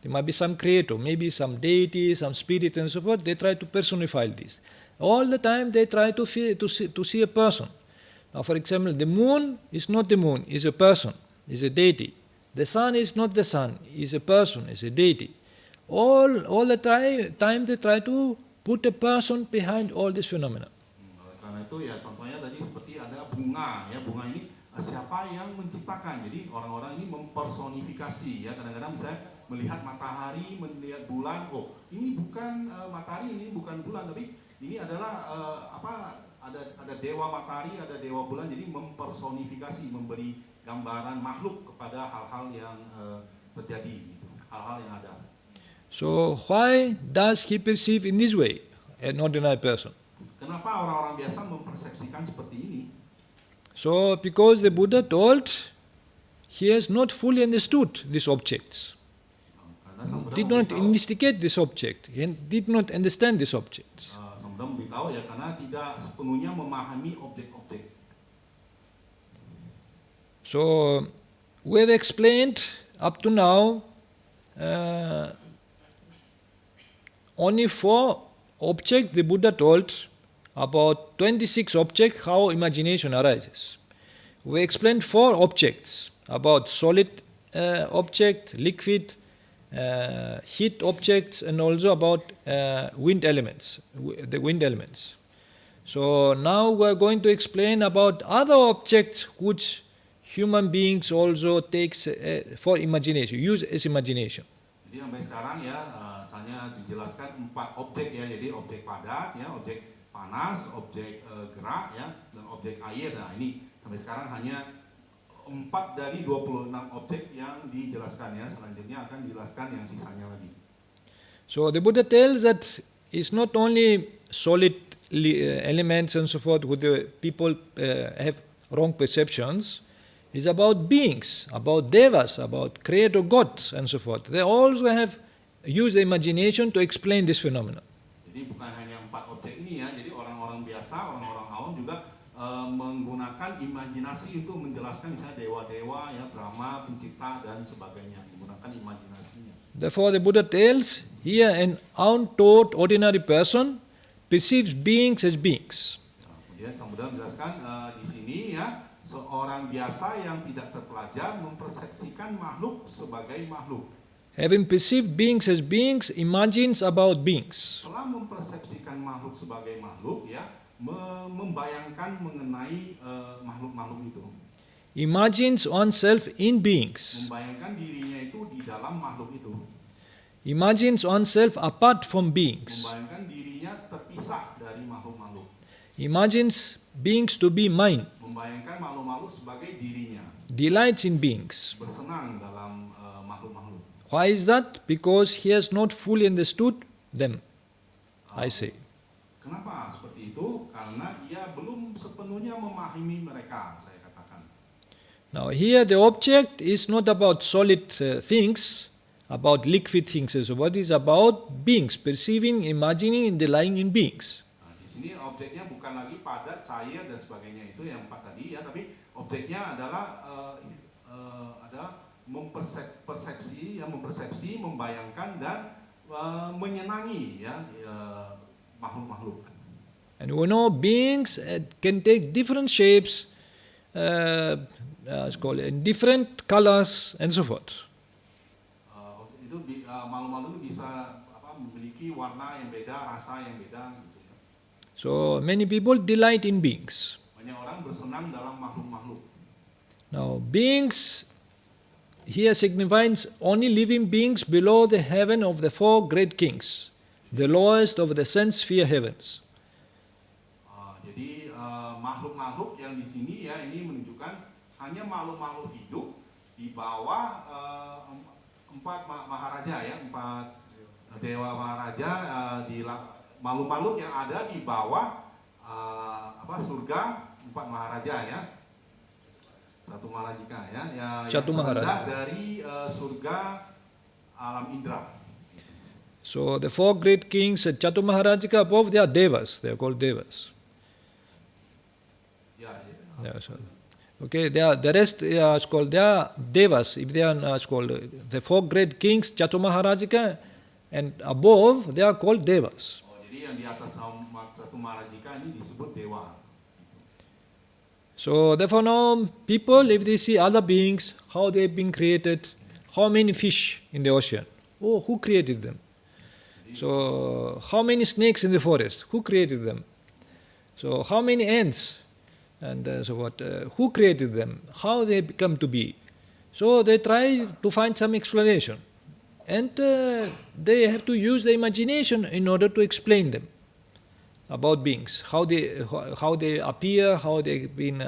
There might be some creator, maybe some deity, some spirit and so forth. They try to personify this. All the time they try to see a person. Now, for example, the moon is not the moon, is a person, is a deity. The sun is not the sun, is a person, is a deity. All the time they try to put a person behind all this phenomena.
Karena itu ya contohnya tadi seperti ada bunga ya, bunga ini siapa yang menciptakan? Jadi orang-orang ini mempersonifikasi ya, kadang-kadang misalnya melihat matahari, melihat bulan, oh ini bukan matahari, ini bukan bulan, tapi ini adalah ada dewa matahari, ada dewa bulan, jadi mempersonifikasi, memberi gambaran makhluk kepada hal-hal yang terjadi, gitu, hal-hal yang ada.
So why does he perceive in this way, an ordinary person?
Kenapa orang-orang biasa mempersepsikan seperti ini?
So because the Buddha told he has not fully understood these objects, did not investigate this object, and did not understand these objects.
Memberitahu ya, karena tidak sepenuhnya memahami objek-objek.
So we have explained up to now only 4 objects the Buddha told, about 26 objects how imagination arises. We explained 4 objects about solid object, liquid, heat objects, and also about wind elements, the wind elements. So now we are going to explain about other objects which human beings also takes for imagination, use as imagination.
Jadi sampai sekarang ya, hanya dijelaskan 4 objek ya, jadi objek padat ya, objek panas, objek gerak ya, dan objek air. Nah ini sampai sekarang hanya 4 dari 26 objek yang dijelaskan ya, selanjutnya akan dijelaskan yang sisanya lagi.
So the Buddha tells that it's not only solid elements and so forth where the people have wrong perceptions. It's about beings, about devas, about creator gods and so forth. They also have used the imagination to explain this phenomenon.
Jadi bukan hanya 4 objek ini ya, jadi orang-orang biasa, orang-orang awam juga menggunakan imajinasi untuk menjelaskan misalnya dewa-dewa ya, Brahma, pencipta dan sebagainya, menggunakan imajinasinya.
Therefore the Buddha tells here an untaught ordinary person perceives beings as beings.
Nah, kemudian Sang Buddha menjelaskan di sini ya, seorang biasa yang tidak terpelajar mempersepsikan makhluk sebagai makhluk.
Having perceived beings as beings, imagines about beings.
Setelah mempersepsikan makhluk sebagai makhluk ya, membayangkan mengenai makhluk-makhluk itu.
Imagines oneself in beings.
Membayangkan dirinya itu di dalam makhluk itu.
Imagines oneself apart from beings.
Membayangkan dirinya terpisah dari makhluk-makhluk.
Imagines beings to be mine.
Membayangkan makhluk-makhluk sebagai dirinya.
Delights in beings.
Bersenang dalam makhluk-makhluk.
Why is that? Because he has not fully understood them, I say.
Kenapa seperti itu? Karena ia belum sepenuhnya memahami mereka, saya katakan.
Now here the object is not about solid things, about liquid things and so what is about beings, perceiving, imagining, and lying in beings.
Nah, di sini objeknya bukan lagi padat, cair dan sebagainya itu yang 4 tadi ya, tapi objeknya adalah mempersepsi, membayangkan dan menyenangi ya makhluk-makhluk.
And we know beings can take different shapes, and different colors and so forth.
Itu makhluk-makhluk itu bisa memiliki warna yang beda, rasa yang beda. Gitu ya.
So many people delight in beings.
Banyak orang bersenang dalam makhluk-makhluk.
Now beings here signifies only living beings below the heaven of the four great kings, the lowest of the sense sphere heavens.
Jadi makhluk-makhluk yang di sini ya ini menunjukkan hanya makhluk-makhluk hidup di bawah empat maharaja ya, empat dewa maharaja, di makhluk-makhluk yang ada di bawah surga empat maharaja ya. Satu Maharajika ya, yang terendah dari surga alam indra.
So the four great kings at Chatu Maharajika above, they are devas. They are called devas. Yeah, so, okay, the rest is called, they are devas. If they are called the four great kings, Chatu Maharajika, and above they are called devas.
Jadi yang di atas Chatu Maharajika ini disebut dewa.
So therefore now people, if they see other beings, how they have been created, how many fish in the ocean? Oh, who created them? So how many snakes in the forest? Who created them? So how many ants? And so what? Who created them? How they come to be? So they try to find some explanation. And they have to use the imagination in order to explain them. About beings, how they appear, how they've been,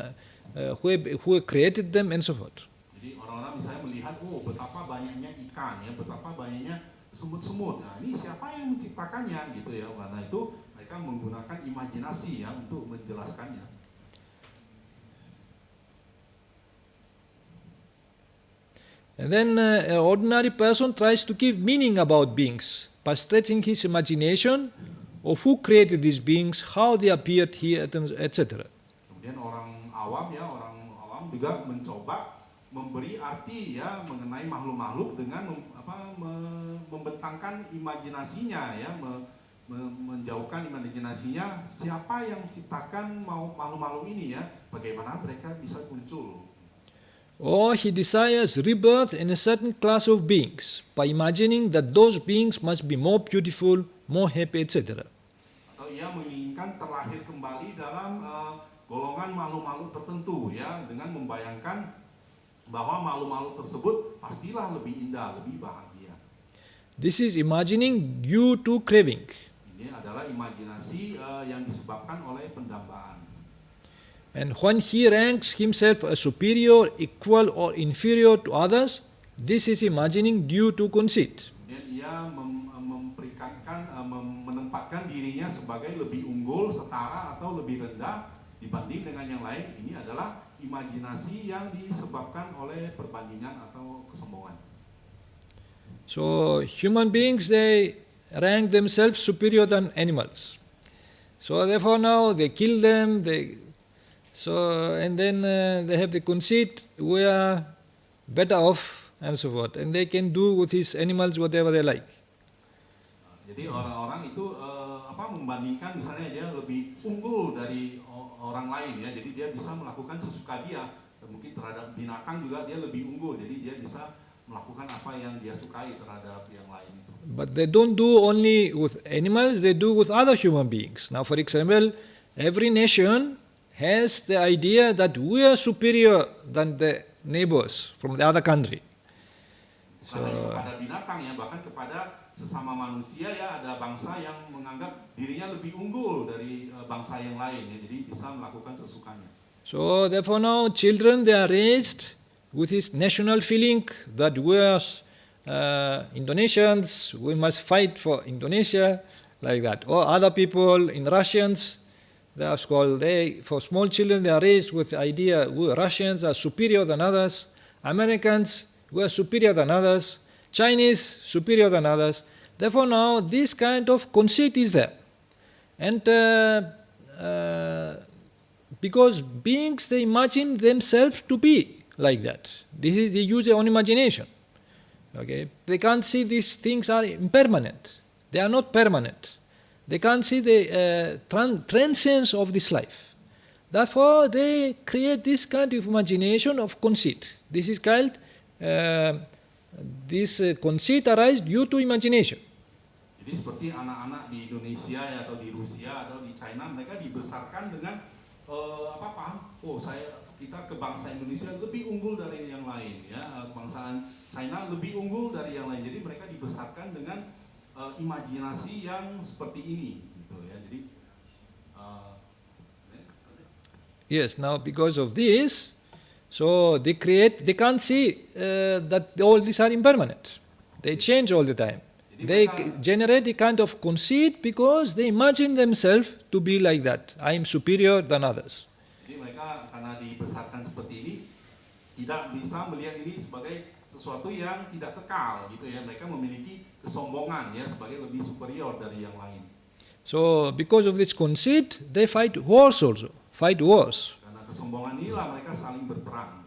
who created them, and so forth.
Jadi orang-orang misalnya melihat, oh betapa banyaknya ikan ya, betapa banyaknya semut-semut. Nah ini siapa yang menciptakannya gitu ya? Karena itu mereka menggunakan imajinasi ya untuk menjelaskannya.
And then an ordinary person tries to give meaning about beings by stretching his imagination of who created these beings, how they appeared here, etc.
Kemudian orang awam juga mencoba memberi arti ya mengenai makhluk-makhluk dengan membentangkan imajinasinya ya, menjauhkan imajinasinya siapa yang menciptakan makhluk-makhluk ini ya, bagaimana mereka bisa muncul.
Or he desires rebirth in a certain class of beings by imagining that those beings must be more beautiful, more happy, etc.
Atau ia menginginkan terlahir kembali dalam golongan makhluk-makhluk tertentu ya, dengan membayangkan bahwa makhluk-makhluk tersebut pastilah lebih indah, lebih bahagia.
This is imagining due to craving.
Ini adalah imajinasi yang disebabkan oleh pendambaan.
And when he ranks himself as superior, equal, or inferior to others, this is imagining due to conceit.
Kemudian ia menempatkan dirinya sebagai lebih unggul, setara, atau lebih rendah dibanding dengan yang lain. Ini adalah imajinasi yang disebabkan oleh perbandingan atau kesombongan.
So human beings, they rank themselves superior than animals. So therefore now they kill them, and then they have the conceit, we are better off, and so forth. And they can do with these animals whatever they like.
Jadi orang-orang itu membandingkan misalnya dia lebih unggul dari orang lain ya. Jadi dia bisa melakukan sesuka dia. Mungkin terhadap binatang juga dia lebih unggul. Jadi dia bisa melakukan apa yang dia sukai terhadap yang lain itu.
But they don't do only with animals, they do with other human beings. Now for example, every nation has the idea that we are superior than the neighbors from the other country.
Bukan hanya kepada binatang ya, bahkan kepada sesama manusia ya, ada bangsa yang menganggap dirinya lebih unggul dari bangsa yang lain ya, jadi bisa melakukan sesukanya.
So therefore now children, they are raised with this national feeling that we are Indonesians, we must fight for Indonesia, like that. Or other people in Russians, that's called, for small children, they are raised with the idea we Russians are superior than others, Americans, we are superior than others, Chinese, superior than others. Therefore now this kind of conceit is there. And because beings, they imagine themselves to be like that. They use their own imagination. Okay? They can't see these things are impermanent. They are not permanent. They can't see the transcendence of this life. Therefore, they create this kind of imagination of conceit. This is called, this conceit arises due to imagination.
Jadi seperti anak-anak di Indonesia atau di Rusia atau di China, mereka dibesarkan dengan paham, oh kita ke bangsa Indonesia lebih unggul dari yang lain, ya, bangsa China lebih unggul dari yang lain. Jadi mereka dibesarkan dengan imajinasi yang seperti ini, gitu ya. Jadi
yes, now because of this, so they can't see that all these are impermanent. They change all the time. They generate a kind of conceit because they imagine themselves to be like that. I am superior than others.
Jadi mereka karena dibesarkan seperti ini tidak bisa melihat ini sebagai sesuatu yang tidak kekal, gitu ya. Mereka memiliki kesombongan, ya, sebagai lebih superior dari yang lain.
So because of this conceit, they fight wars also. Fight wars.
Karena kesombongan inilah mereka saling berperang.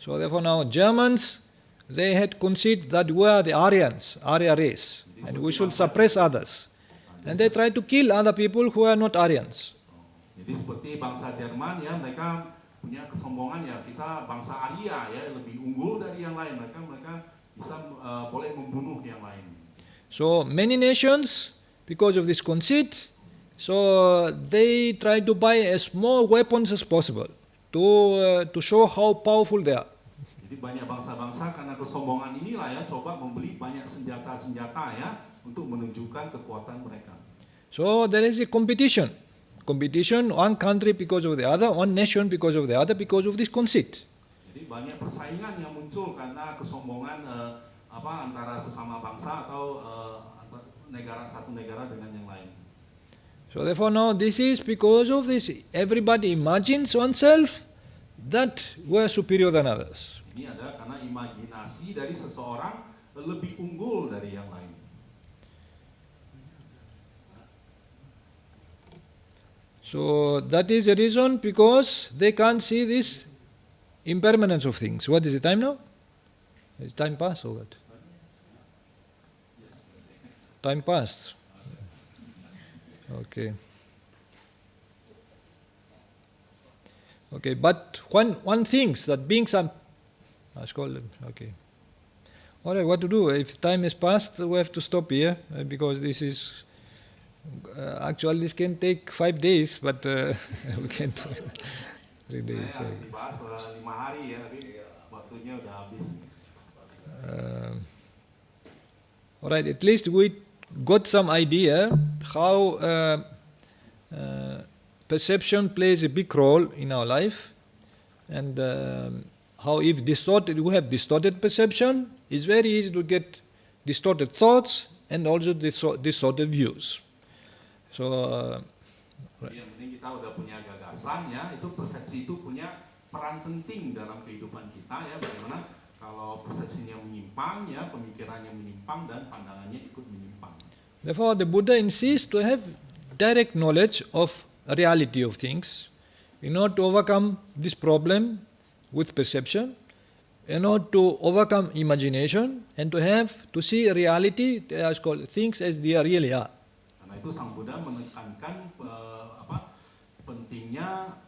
So therefore now Germans, they had conceit that we are the Aryans, Arya race, and we should suppress others. And they try to kill other people who are not Aryans.
Jadi seperti bangsa Jerman, ya, mereka punya kesombongan, ya, kita bangsa Arya, ya, lebih unggul dari yang lain. Mereka bisa boleh membunuh yang lain.
So many nations, because of this conceit, so they try to buy as more weapons as possible to show how powerful they are.
Jadi banyak bangsa-bangsa karena kesombongan inilah, ya, coba membeli banyak senjata-senjata, ya, untuk menunjukkan kekuatan mereka.
So there is a competition, one country because of the other, one nation because of the other, because of this conceit.
Jadi banyak persaingan yang muncul karena kesombongan antara sesama bangsa atau satu negara dengan yang lain.
So therefore now this is because of this, everybody imagines oneself that we are superior than others.
Ini ada karena imajinasi dari seseorang lebih unggul dari yang lain.
So that is the reason, because they can't see this impermanence of things. What is the time now? Is time passed or what? Time passed. Okay. Okay, but one thinks that being some... Okay. All right, what to do? If time is passed, we have to stop here, because this is... actually, this can take 5 days, but we can't... 3 days.
Dibahas 5 hari, ya, tapi waktunya udah habis.
All right, at least we got some idea how perception plays a big role in our life, and how if we have distorted perception, it's very easy to get distorted thoughts and also distorted views. So,
yang penting kita udah punya gagasan, ya, itu persepsi itu punya peran penting dalam kehidupan kita, ya, bagaimana kalau persepsinya menyimpang, ya, pemikirannya menyimpang dan pandangannya ikut menyimpang.
Therefore, the Buddha insists to have direct knowledge of reality of things in order to overcome this problem with perception, in order to overcome imagination, and to see reality, as called things as they really are.
Karena itu Sang Buddha menekankan pentingnya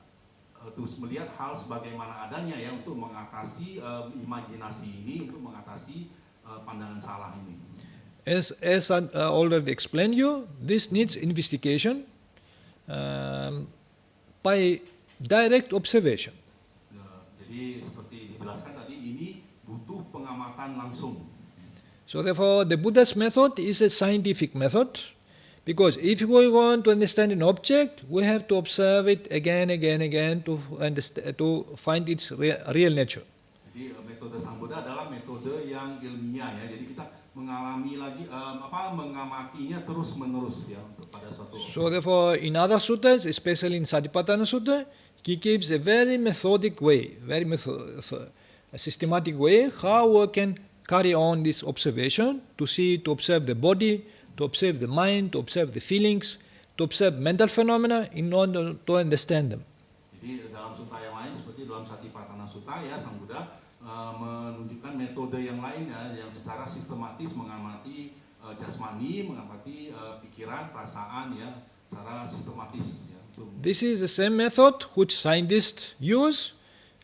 terus melihat hal sebagaimana adanya, ya, untuk mengatasi imajinasi ini, untuk mengatasi pandangan salah ini.
As I already explained you, this needs investigation by direct observation.
Jadi seperti dijelaskan tadi, ini butuh pengamatan langsung.
So therefore, the Buddha's method is a scientific method, because if we want to understand an object, we have to observe it again to find its real nature.
Jadi metode Sang Buddha adalah metode yang ilmiah, ya. Jadi kita mengalami lagi mengamatinya terus menerus, ya, pada suatu.
So therefore, in other suttas, especially in Satipatthana Sutta, he gives a very methodic way, a systematic way how we can carry on this observation, to observe the body, to observe the mind, to observe the feelings, to observe mental phenomena in order to understand them.
Jadi dalam sutta yang lain, seperti dalam Satipatthana Sutta, ya, Sang Buddha menunjukkan metode yang lain, ya, yang secara sistematis mengamati jasmani, mengamati pikiran, perasaan, ya, secara sistematis, ya.
This is the same method which scientists use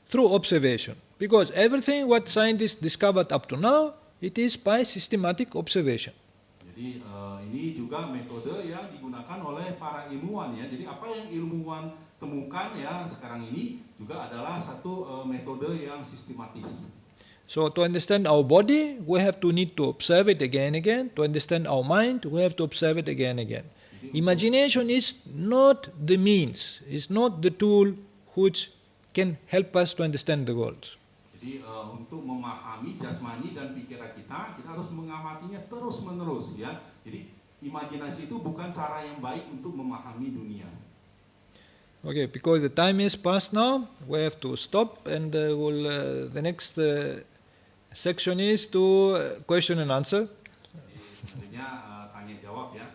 through observation, because everything what scientists discovered up to now, it is by systematic observation.
Jadi ini juga metode yang digunakan oleh para ilmuwan, ya. Jadi apa yang ilmuwan temukan ya sekarang ini juga adalah satu metode yang sistematis.
So to understand our body, we have to need to observe it again and again. To understand our mind, we have to observe it again and again. Imagination is not the means, is not the tool which can help us to understand the world.
Jadi untuk memahami jasmani dan pikiran kita harus mengamatinya terus-menerus ya. Jadi imajinasi itu bukan cara yang baik untuk memahami dunia.
Okay, because the time is past now, we have to stop, and the next section is to question and answer.
Jadi, tentunya tanya jawab ya.